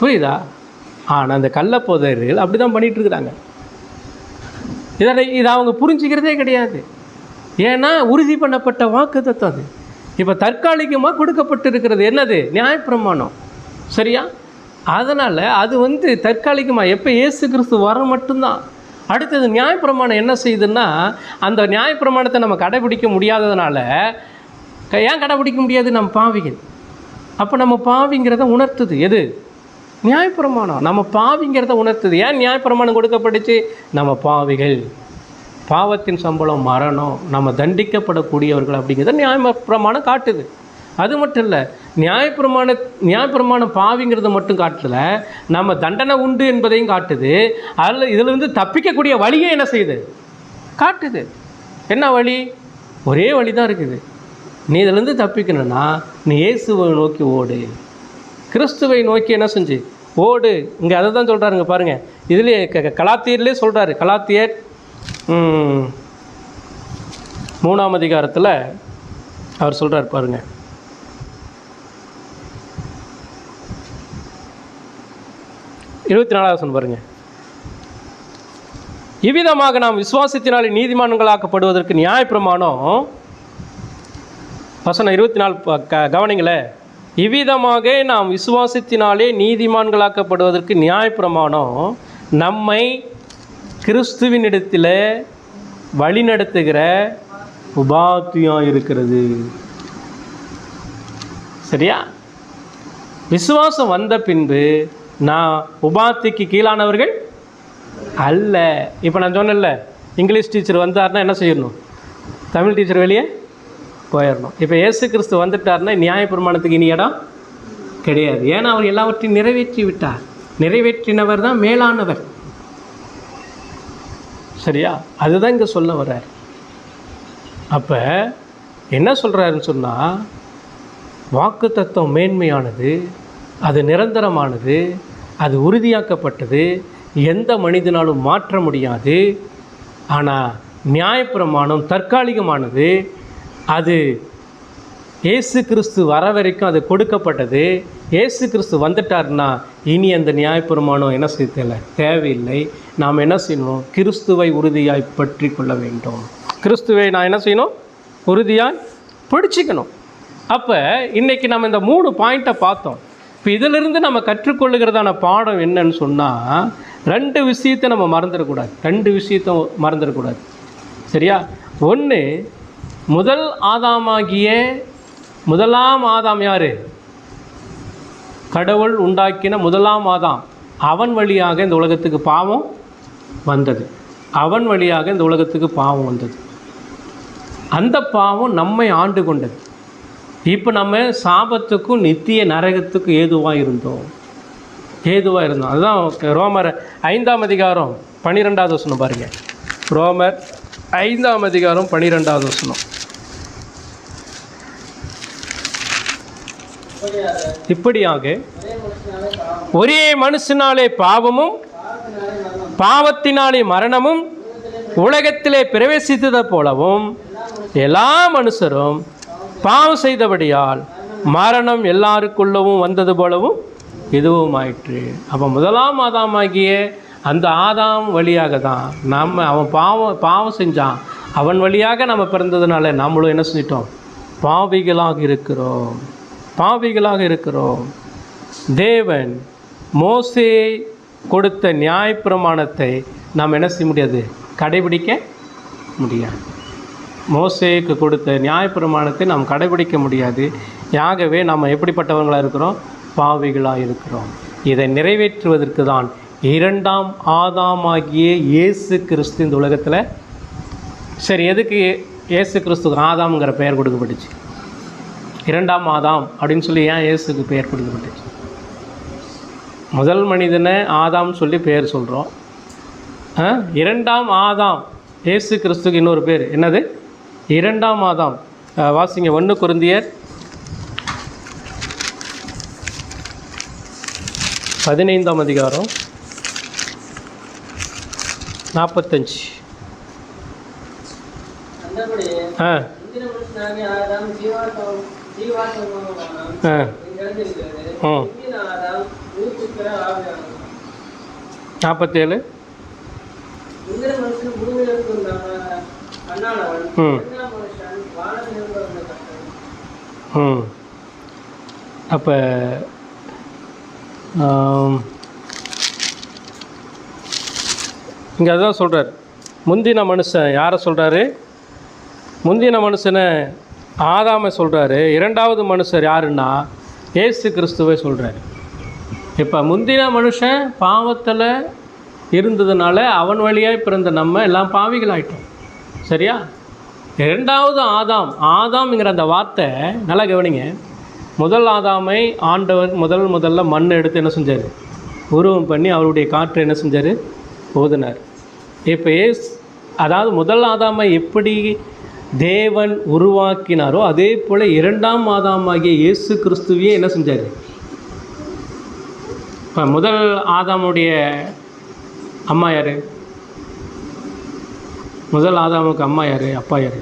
புரியுதா? ஆனால் அந்த கள்ளப்போதர்கள் அப்படி தான் பண்ணிகிட்ருக்குறாங்க. இதை அவங்க புரிஞ்சிக்கிறதே கிடையாது. ஏன்னா உறுதி பண்ணப்பட்ட வாக்குத்தத்தம் அது. இப்போ தற்காலிகமாக கொடுக்கப்பட்டு இருக்கிறது என்னது? நியாயப்பிரமாணம். சரியா? அதனால் அது தற்காலிகமாக, எப்போ இயேசு கிறிஸ்து வர மட்டும்தான். அடுத்தது நியாயப்பிரமாணம் என்ன செய்யுதுன்னா, அந்த நியாயப்பிரமாணத்தை நம்ம கடைபிடிக்க முடியாததுனால, ஏன் கடைபிடிக்க முடியாது? நம்ம பாவிகள். அப்போ நம்ம பாவிங்கிறத உணர்த்துது எது? நியாயப்பிரமாணம். நம்ம பாவிங்கிறத உணர்த்துது. ஏன் நியாயப்பிரமாணம் கொடுக்கப்பட்டுச்சு? நம்ம பாவிகள், பாவத்தின் சம்பளம் மரணம், நம்ம தண்டிக்கப்படக்கூடியவர்கள் அப்படிங்கிறத நியாயப்பிரமாணம் காட்டுது. அது மட்டும் இல்லை, நியாயப்பிரமாணம் பாவிங்கிறத மட்டும் காட்டல, நம்ம தண்டனை உண்டு என்பதையும் காட்டுது. அதில் இதிலிருந்து தப்பிக்கக்கூடிய வழியை என்ன செய்யுது? காட்டுது. என்ன வழி? ஒரே வழி தான் இருக்குது. நீ இதிலேருந்து தப்பிக்கணும்னா நீ இயேசுவை நோக்கி ஓடு, கிறிஸ்துவை நோக்கி என்ன செஞ்சு ஓடு. இங்கே அதை தான் சொல்கிறாருங்க பாருங்கள். இதுலேயே கலாத்தியர்லேயே சொல்கிறாரு. கலாத்தியர் 3ஆம் அதிகாரத்தில் அவர் சொல்கிறார் பாருங்கள். இருபத்தி 4 பாருங்கள். இவ்விதமாக நாம் விசுவாசத்தினாலே நீதிமான்களாக்கப்படுவதற்கு நியாயப்பிரமாணம், வசனம் 24 கவனிங்களே. இவ்விதமாக நாம் விசுவாசத்தினாலே நீதிமான்களாக்கப்படுவதற்கு நியாயப்பிரமாணம் நம்மை கிறிஸ்துவினிடத்தில் வழிநடத்துகிற உபாத்தியம் இருக்கிறது. சரியா? விசுவாசம் வந்த பின்பு நான் உபாத்திக்கு கீழானவர்கள் அல்ல. இப்போ நான் சொன்னேன்ல, இங்கிலீஷ் டீச்சர் வந்தார்னா என்ன செய்யணும்? தமிழ் டீச்சர் வெளியே போயிடணும். இப்போ இயேசு கிறிஸ்து வந்துட்டார்னா நியாயப்பிரமாணத்துக்கு இனி இடம் கிடையாது. ஏன்னா அவர் எல்லாவற்றையும் நிறைவேற்றி விட்டார். நிறைவேற்றினவர் தான் மேலானவர். சரியா? அதுதான் இங்கே சொல்ல வர்றார். அப்போ என்ன சொல்கிறாருன்னு சொன்னால், வாக்கு தத்துவம் மேன்மையானது, அது நிரந்தரமானது, அது உறுதியாக்கப்பட்டது, எந்த மனிதனாலும் மாற்ற முடியாது. ஆனால் நியாயப்பிரமாணம் தற்காலிகமானது, அது இயேசு கிறிஸ்து வர வரைக்கும் அது கொடுக்கப்பட்டது. இயேசு கிறிஸ்து வந்துட்டார்னா இனி அந்த நியாயப்பிரமாணம் என்ன செய்யல, தேவையில்லை. நாம் என்ன செய்யணும்? கிறிஸ்துவை உறுதியாய் பற்றி கொள்ள வேண்டும். கிறிஸ்துவை நான் என்ன செய்யணும்? உறுதியாய் பிடிச்சிக்கணும். அப்போ இன்றைக்கி நம்ம இந்த 3 பாயிண்ட்டை பார்த்தோம். இப்போ இதிலிருந்து நம்ம கற்றுக்கொள்ளுகிறதான பாடம் என்னன்னு சொன்னால், 2 விஷயத்தை நம்ம மறந்துடக்கூடாது. 2 விஷயத்தை மறந்துடக்கூடாது. சரியா? ஒன்று, முதலாம் ஆதாம் யார்? கடவுள் உண்டாக்கின முதலாம் ஆதாம். அவன் வழியாக இந்த உலகத்துக்கு பாவம் வந்தது. அவன் வழியாக இந்த உலகத்துக்கு பாவம் வந்தது. அந்த பாவம் நம்மை ஆண்டு கொண்டது. இப்போ நம்ம சாபத்துக்கும் நித்திய நரகத்துக்கும் ஏதுவாக இருந்தோம். அதுதான் ரோமர் 5ஆம் அதிகாரம் 12வது வசனம் பாருங்கள். ரோமர் 5ஆம் அதிகாரம் 12வது வசனம். இப்படியாக ஒரே மனுஷனாலே பாவமும் பாவத்தினாலே மரணமும் உலகத்திலே பிரவேசித்தது போலவும் எல்லா மனுஷரும் பாவம் செய்தபடியால் மரணம் எல்லாருக்குள்ளவும் வந்தது போலவும் இதுவும் ஆயிற்று. அப்போ முதலாம் ஆதாமாகிய அந்த ஆதாம் வழியாக தான் அவன் பாவம் செஞ்சான். அவன் வழியாக நம்ம பிறந்ததுனால நம்மளும் என்ன செஞ்சிட்டோம்? பாவிகளாக இருக்கிறோம். தேவன் மோசே கொடுத்த நியாயப்பிரமாணத்தை நாம் என்ன செய்ய முடியாது? கடைபிடிக்க முடியாது. மோசேக்கு கொடுத்த நியாயப்பிரமாணத்தை நாம் கடைபிடிக்க முடியாது. ஆகவே நாம் எப்படிப்பட்டவங்களாக இருக்கிறோம்? பாவிகளாக இருக்கிறோம். இதை நிறைவேற்றுவதற்கு தான் 2ஆம் ஆதாமாகிய இயேசு கிறிஸ்து இந்த உலகத்தில். சரி, எதுக்கு இயேசு கிறிஸ்துக்கு ஆதாம்ங்கிற பெயர் கொடுக்கப்பட்டுச்சு? 2ஆம் ஆதாம் அப்படின்னு சொல்லி ஏன் இயேசுக்கு பெயர் கொடுக்கப்பட்டுச்சு? முதல் மனிதனை ஆதாம் சொல்லி பெயர் சொல்கிறோம். 2ஆம் ஆதாம் இயேசு கிறிஸ்துக்கு இன்னொரு பேர் என்னது? 2ஆம் ஆதாம். வாசிங்க 1 கொரிந்தியர் 15ஆம் அதிகாரம் 45. அப்போ இங்கே அதுதான் சொல்கிறார். முந்தின மனுஷன் யாரை சொல்கிறாரு? முந்தின மனுஷனை ஆதாமை சொல்கிறாரு. 2வது மனுஷர் யாருன்னா இயேசு கிறிஸ்துவை சொல்கிறாரு. இப்போ முந்தின மனுஷன் பாவத்தில் இருந்ததுனால அவன் வழியாக பிறந்த நம்ம எல்லாம் பாவிகளாயிட்டோம். சரியா? 2வது ஆதாம்ங்கிற அந்த வார்த்தை நல்லா கவனிங்க. முதல் ஆதாமை ஆண்டவர் முதல்ல மண் எடுத்து என்ன செஞ்சார்? உருவம் பண்ணி அவருடைய காற்றை என்ன செஞ்சார்? ஓதுனார். இப்போ அதாவது முதல் ஆதாமை எப்படி தேவன் உருவாக்கினாரோ அதே போல் 2ஆம் ஆதாமாகிய இயேசு கிறிஸ்துவையே என்ன செஞ்சார்? இப்போ முதல் ஆதாமுடைய அம்மா யார்? முதல் ஆதாமுக்கு அம்மா யார்? அப்பா யார்?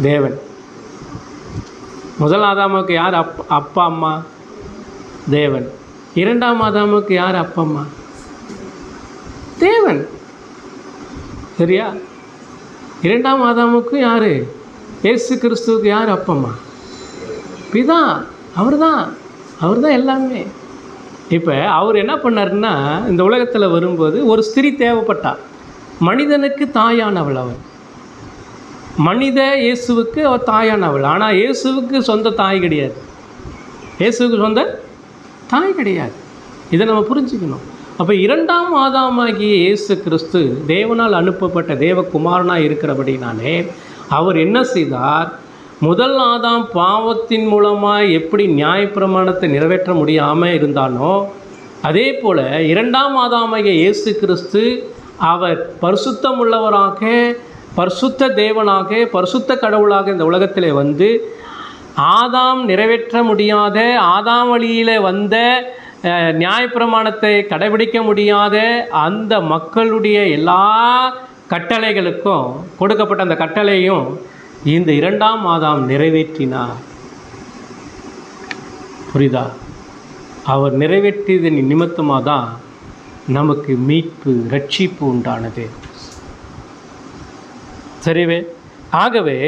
தேவன். முதல் ஆதாமுக்கு யார் அப்பா அம்மா? தேவன். 2ஆம் ஆதாமுக்கு யார் அப்பா அம்மா? தேவன். சரியா? 2ஆம் ஆதாமுக்கு யார்? இயேசு கிறிஸ்துவுக்கு யார் அப்பா அம்மா? பிதா. அவர் தான் எல்லாமே. இப்போ அவர் என்ன பண்ணாருன்னா, இந்த உலகத்தில் வரும்போது ஒரு ஸ்திரீ தேவைப்பட்டா. மனிதனுக்கு தாயானவள் அவள். மனித இயேசுவுக்கு அவர் தாயானவள். ஆனால் இயேசுவுக்கு சொந்த தாய் கிடையாது. இதை நம்ம புரிஞ்சுக்கணும். அப்போ 2ஆம் ஆதாமாகிய இயேசு கிறிஸ்து தேவனால் அனுப்பப்பட்ட தேவகுமாரனாக இருக்கிறபடினாலே அவர் என்ன செய்தார்? முதல் ஆதாம் பாவத்தின் மூலமாக எப்படி நியாயப்பிரமாணத்தை நிறைவேற்ற முடியாமல் இருந்தானோ, அதே போல் இரண்டாம் ஆதாமாகிய இயேசு கிறிஸ்து அவர் பரிசுத்தம் உள்ளவராக, பரிசுத்த தேவனாக, பரிசுத்த கடவுளாக இந்த உலகத்தில் வந்து ஆதாம் நிறைவேற்ற முடியாத, ஆதாம் வழியில் வந்த நியாயப்பிரமாணத்தை கடைபிடிக்க முடியாத அந்த மக்களுடைய எல்லா கட்டளைகளுக்கும் கொடுக்கப்பட்ட அந்த கட்டளையும் இந்த இரண்டாம் ஆதாம் நிறைவேற்றினார். புரியுதா? அவர் நிறைவேற்றியதன் நிமித்தமாக தான் நமக்கு மீட்பு, ரட்சிப்பு உண்டானது. சரிவே? ஆகவே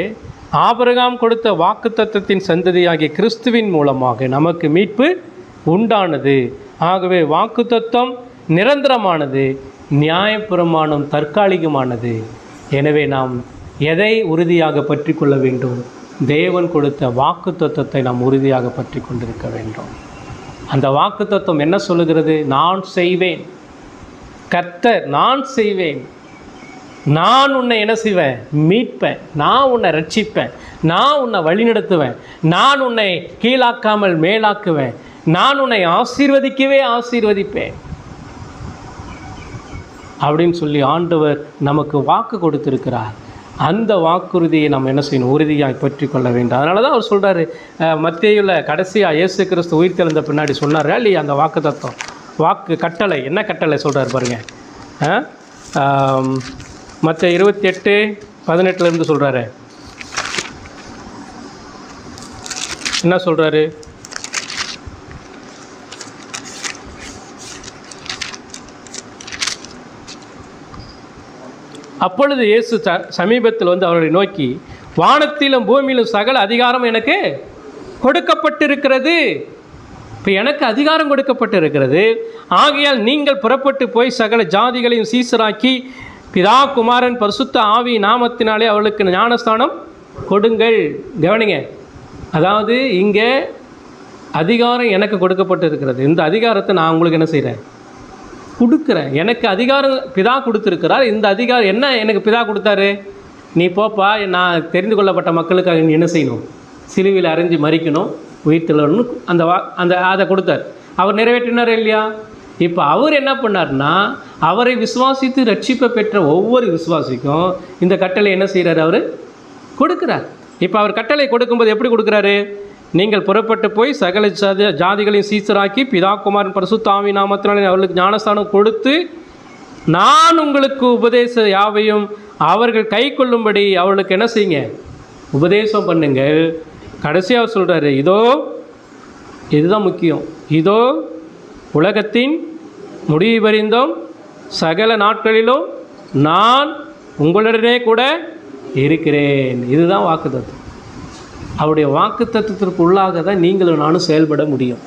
ஆபிரகாம் கொடுத்த வாக்குத்தத்தத்தின் சந்ததியாகிய கிறிஸ்துவின் மூலமாக நமக்கு மீட்பு உண்டானது. ஆகவே வாக்குத்தத்தம் நிரந்தரமானது, நியாயப்பிரமாணம் தற்காலிகமானது. எனவே நாம் எதை உறுதியாக பற்றி கொள்ள வேண்டும்? தேவன் கொடுத்த வாக்குத்தத்தத்தை நாம் உறுதியாக பற்றி கொண்டிருக்க வேண்டும். அந்த வாக்குத்தத்தம் என்ன சொல்லுகிறது? நான் செய்வேன், கர்த்தர் நான் செய்வேன், நான் உன்னை என்ன செய்வேன்? மீட்பேன், நான் உன்னை ரட்சிப்பேன், நான் உன்னை வழிநடத்துவேன், நான் உன்னை கீழாக்காமல் மேலாக்குவேன், நான் உன்னை ஆசீர்வதிக்கவே ஆசீர்வதிப்பேன் அப்படின்னு சொல்லி ஆண்டவர் நமக்கு வாக்கு கொடுத்திருக்கிறார். அந்த வாக்குறுதியை நம்ம என்ன செய்யணும்? உறுதியாக பற்றி கொள்ள வேண்டும். அதனால தான் அவர் சொல்கிறார், மத்தேயுல கடைசியாக இயேசு கிறிஸ்து உயிர் தெழுந்த பின்னாடி சொன்னார் இல்லையா, அந்த வாக்கு தத்துவம், வாக்கு கட்டளை. என்ன கட்டளை சொல்கிறார் பாருங்கள். மற்ற 28:18 சொல்கிறாரு. என்ன சொல்கிறாரு? அப்பொழுது இயேசு சமீபத்தில் வந்து அவர்களை நோக்கி, வானத்திலும் பூமியிலும் சகல அதிகாரம் எனக்கு கொடுக்கப்பட்டிருக்கிறது. இப்போ எனக்கு அதிகாரம் கொடுக்கப்பட்டிருக்கிறது. ஆகையால் நீங்கள் புறப்பட்டு போய் சகல ஜாதிகளையும் சீசராக்கி பிதா குமாரன் பரிசுத்த ஆவி நாமத்தினாலே அவளுக்கு ஞானஸ்தானம் கொடுங்கள். கவனிங்க, அதாவது இங்கே அதிகாரம் எனக்கு கொடுக்கப்பட்டிருக்கிறது. இந்த அதிகாரத்தை நான் உங்களுக்கு என்ன செய்கிறேன்? கொடுக்குறேன். எனக்கு அதிகாரம் பிதா கொடுத்துருக்கிறார். இந்த அதிகாரம் என்ன எனக்கு பிதா கொடுத்தாரு? நீ போப்பா, நான் தெரிந்து கொள்ளப்பட்ட மக்களுக்காக நீ என்ன செய்யணும்? சிலுவையில் அரைஞ்சு மறிக்கணும், உயிர் தெழணும். அந்த அதை கொடுத்தார். அவர் நிறைவேற்றினார் இல்லையா? இப்போ அவர் என்ன பண்ணார்னா, அவரை விசுவாசித்து ரட்சிப்பை பெற்ற ஒவ்வொரு விசுவாசிக்கும் இந்த கட்டளை என்ன செய்கிறார்? அவர் கொடுக்குறார். இப்போ அவர் கட்டளை கொடுக்கும்போது எப்படி கொடுக்குறாரு? நீங்கள் புறப்பட்டு போய் சகல ஜாதிகளையும் சீசராக்கி பிதா குமாரன் பரிசுத்த ஆவி நாமத்தினாலே அவர்களுக்கு ஞானஸ்தானம் கொடுத்து, நான் உங்களுக்கு உபதேச யாவையும் அவர்கள் கை கொள்ளும்படி அவர்களுக்கு என்ன செய்யுங்க? உபதேசம் பண்ணுங்கள். கடைசியாக சொல்கிறாரு, இதோ இதுதான் முக்கியம், இதோ உலகத்தின் முடிவு பரிந்தும் சகல நாட்களிலும் நான் உங்களுடனே கூட இருக்கிறேன். இதுதான் வாக்குத்தத்தம். அவருடைய வாக்குத்தத்தத்திற்கு உள்ளாக தான் நீங்களும் நானும் செயல்பட முடியும்.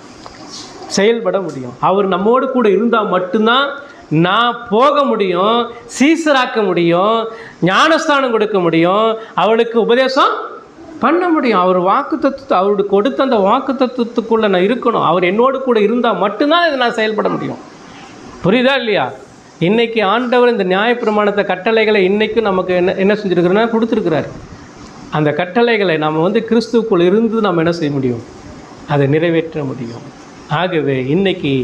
அவர் நம்மோடு கூட இருந்தால் மட்டும்தான் நான் போக முடியும், சீசராக்க முடியும், ஞானஸ்தானம் கொடுக்க முடியும், அவளுக்கு உபதேசம் பண்ண முடியும். அவர் வாக்குத்தத்தத்தை, அவருக்கு கொடுத்த அந்த வாக்குத்தத்தத்துக்குள்ளே நான் இருக்கணும். அவர் என்னோடு கூட இருந்தால் மட்டும்தான் இதை நான் செயல்பட முடியும். புரியுதா இல்லையா? இன்றைக்கி ஆண்டவர் இந்த நியாயப்பிரமாணத்தை கட்டளைகளை இன்றைக்கும் நமக்கு என்ன செஞ்சுருக்கிறோன்னா கொடுத்துருக்கிறார். அந்த கட்டளைகளை நாம் வந்து கிறிஸ்துவுக்குள் இருந்து நாம் என்ன செய்ய முடியும்? அதை நிறைவேற்ற முடியும். ஆகவே இன்றைக்கி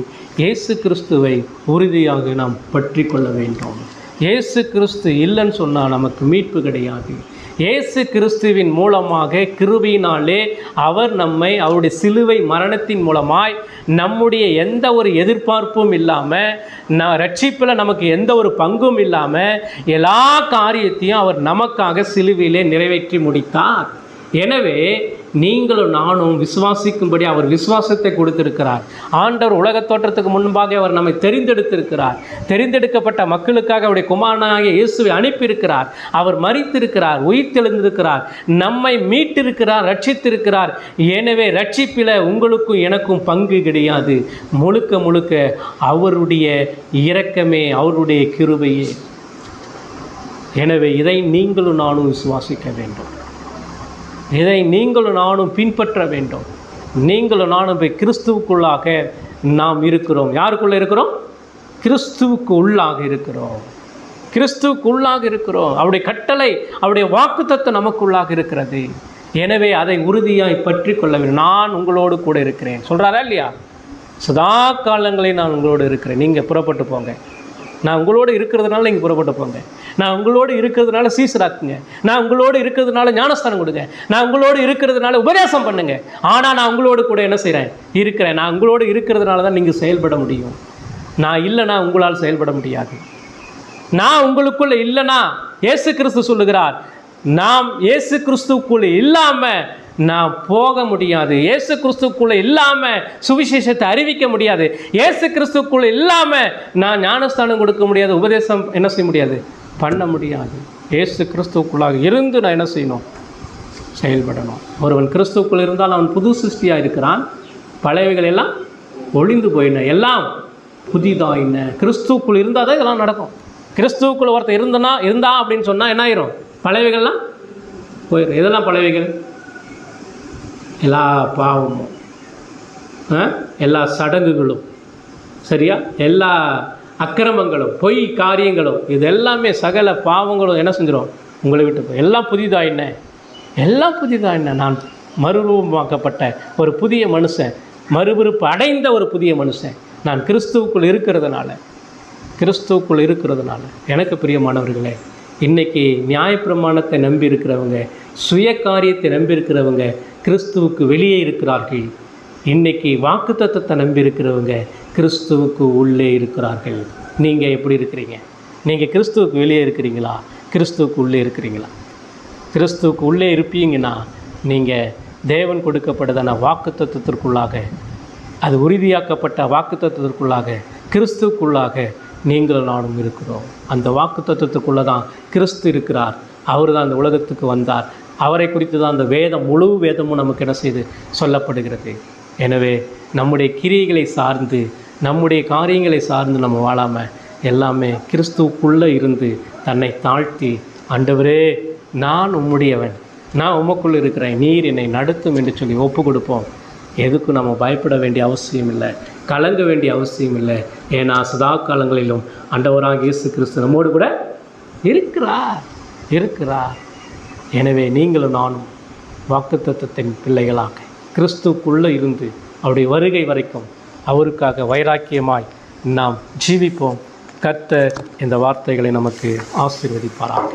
இயேசு கிறிஸ்துவை உறுதியாக நாம் பற்றி கொள்ள வேண்டும். இயேசு கிறிஸ்து இல்லைன்னு சொன்னால் நமக்கு மீட்பு கிடையாது. இயேசு கிறிஸ்துவின் மூலமாக கிருபையினாலே அவர் நம்மை அவருடைய சிலுவை மரணத்தின் மூலமாய் நம்முடைய எந்த ஒரு எதிர்பார்ப்பும் இல்லாமல், ரட்சிப்பில் நமக்கு எந்த ஒரு பங்கும் இல்லாமல் எல்லா காரியத்தையும் அவர் நமக்காக சிலுவையிலே நிறைவேற்றி முடித்தார். எனவே நீங்களும் நானும் விசுவாசிக்கும்படி அவர் விசுவாசத்தை கொடுத்திருக்கிறார். ஆண்டவர் உலகத் தோற்றத்துக்கு முன்பாக அவர் நம்மை தெரிந்தெடுத்திருக்கிறார். தெரிந்தெடுக்கப்பட்ட மக்களுக்காக அவருடைய குமாரனாகிய இயேசுவை அனுப்பியிருக்கிறார். அவர் மரித்திருக்கிறார், உயிர் தெழுந்திருக்கிறார், நம்மை மீட்டிருக்கிறார், ரட்சித்திருக்கிறார். எனவே ரட்சிப்பில் உங்களுக்கும் எனக்கும் பங்கு கிடையாது. முழுக்க முழுக்க அவருடைய இரக்கமே, அவருடைய கிருபையே. எனவே இதை நீங்களும் நானும் விசுவாசிக்க வேண்டும். இதை நீங்களும் நானும் பின்பற்ற வேண்டும். நீங்களும் நானும் போய் கிறிஸ்துவுக்குள்ளாக நாம் இருக்கிறோம். யாருக்குள்ளே இருக்கிறோம்? கிறிஸ்துவுக்கு உள்ளாக இருக்கிறோம். கிறிஸ்துவுக்கு உள்ளாக இருக்கிறோம். அவருடைய கட்டளை, அவருடைய வாக்குத்தத்தம் நமக்குள்ளாக இருக்கிறது. எனவே அதை உறுதியாய் பற்றி கொள்ள வேண்டும். நான் உங்களோடு கூட இருக்கிறேன் சொல்கிறாரா இல்லையா? சதா காலங்களில் நான் உங்களோடு இருக்கிறேன். நீங்கள் புறப்பட்டு போங்க. நான் உங்களோடு இருக்கிறதுனால நீங்கள் புறப்பட்டு போங்க. நான் உங்களோடு இருக்கிறதுனால சீசராக்குங்க. நான் உங்களோடு இருக்கிறதுனால ஞானஸ்தானம் கொடுங்க. நான் உங்களோடு இருக்கிறதுனால உபதேசம் பண்ணுங்க. ஆனால் நான் உங்களோடு கூட என்ன செய்கிறேன்? இருக்கிறேன். நான் உங்களோடு இருக்கிறதுனால தான் நீங்கள் செயல்பட முடியும். நான் இல்லைனா உங்களால் செயல்பட முடியாது. நான் உங்களுக்குள்ள இல்லைனா இயேசு கிறிஸ்து சொல்லுகிறார், நாம் இயேசு கிறிஸ்துக்குள்ளே இல்லாமல் நான் போக முடியாது. இயேசு கிறிஸ்துக்குள்ளே இல்லாமல் சுவிசேஷத்தை அறிவிக்க முடியாது. இயேசு கிறிஸ்துக்குள்ளே இல்லாமல் நான் ஞானஸ்தானம் கொடுக்க முடியாது. உபதேசம் என்ன செய்ய முடியாது? பண்ண முடியாது. இயேசு கிறிஸ்துக்குள்ளாக இருந்து நான் என்ன செய்யணும்? செயல்படணும். ஒருவன் கிறிஸ்துக்குள் இருந்தால் அவன் புது சிருஷ்டியாக இருக்கிறான். பழையவைகள் எல்லாம் ஒழிந்து போயின, எல்லாம் புதிதாயின. கிறிஸ்துக்குள் இருந்தால் தான் இதெல்லாம் நடக்கும். கிறிஸ்துவுக்குள்ள ஒருத்தர் இருந்தா அப்படின்னு சொன்னால் என்ன ஆயிரும்? பழையவைகள்லாம் போயிடும். இதெல்லாம் பழையவைகள் எல்லா பாவமும், எல்லா சடங்குகளும், சரியா, எல்லா அக்கிரமங்களும், பொய் காரியங்களும், இது எல்லாமே சகல பாவங்களும் என்ன செஞ்சிடும்? உங்களை விட்டு போய் எல்லாம் புதிதாயின, எல்லாம் புதிதாயின. நான் மறுரூபமாக்கப்பட்ட ஒரு புதிய மனுஷன், மறுபிறப்பு அடைந்த ஒரு புதிய மனுஷன். நான் கிறிஸ்துவுக்குள் இருக்கிறதுனால எனக்கு பிரியமானவர்களே, இன்றைக்கி நியாயப்பிரமாணத்தை நம்பி இருக்கிறவங்க, சுய காரியத்தை நம்பி இருக்கிறவங்க கிறிஸ்துவுக்கு வெளியே இருக்கிறார்கள். இன்றைக்கி வாக்குத்தத்தத்தை நம்பி இருக்கிறவங்க கிறிஸ்துவுக்கு உள்ளே இருக்கிறார்கள். நீங்கள் எப்படி இருக்கிறீங்க? நீங்கள் கிறிஸ்துவுக்கு வெளியே இருக்கிறீங்களா? கிறிஸ்துவுக்கு உள்ளே இருக்கிறீங்களா? கிறிஸ்துவுக்கு உள்ளே இருப்பீங்கன்னா நீங்கள் தேவன் கொடுக்கப்பட்டதான வாக்குத்தத்தத்திற்குள்ளாக, அது உறுதியாக்கப்பட்ட வாக்குத்தத்தத்திற்குள்ளாக, கிறிஸ்துவுக்குள்ளாக நீங்கள் நானும் இருக்கிறோம். அந்த வாக்குத்தத்தத்துக்குள்ளே தான் கிறிஸ்து இருக்கிறார். அவர் தான் அந்த உலகத்துக்கு வந்தார். அவரை குறித்து தான் அந்த வேதம், முழு வேதமும் நமக்கு என்ன செய்து சொல்லப்படுகிறது. எனவே நம்முடைய கிரியைகளை சார்ந்து, நம்முடைய காரியங்களை சார்ந்து நம்ம வாழாமல் எல்லாமே கிறிஸ்துவுக்குள்ளே இருந்து தன்னை தாழ்த்தி, ஆண்டவரே நான் உம்முடையவன், நான் உமக்குள்ளே இருக்கிறேன், நீர் என்னை நடத்தும் என்று சொல்லி ஒப்பு கொடுப்போம். எதுக்கும் நம்ம பயப்பட வேண்டிய அவசியம் இல்லை, கலங்க வேண்டிய அவசியம் இல்லை. ஏன்னா சதா காலங்களிலும் ஆண்டவராகிய இயேசு கிறிஸ்து நம்மோடு கூட இருக்கிறார். எனவே நீங்களும் நானும் வாக்குத்தத்தத்தின் பிள்ளைகளாக கிறிஸ்துவுக்குள்ளே இருந்து அவருடைய வருகை வரைக்கும் அவருக்காக வைராக்கியமாய் நாம் ஜீவிப்போம். கர்த்தர் இந்த வார்த்தைகளை நமக்கு ஆசீர்வதிப்பாராக.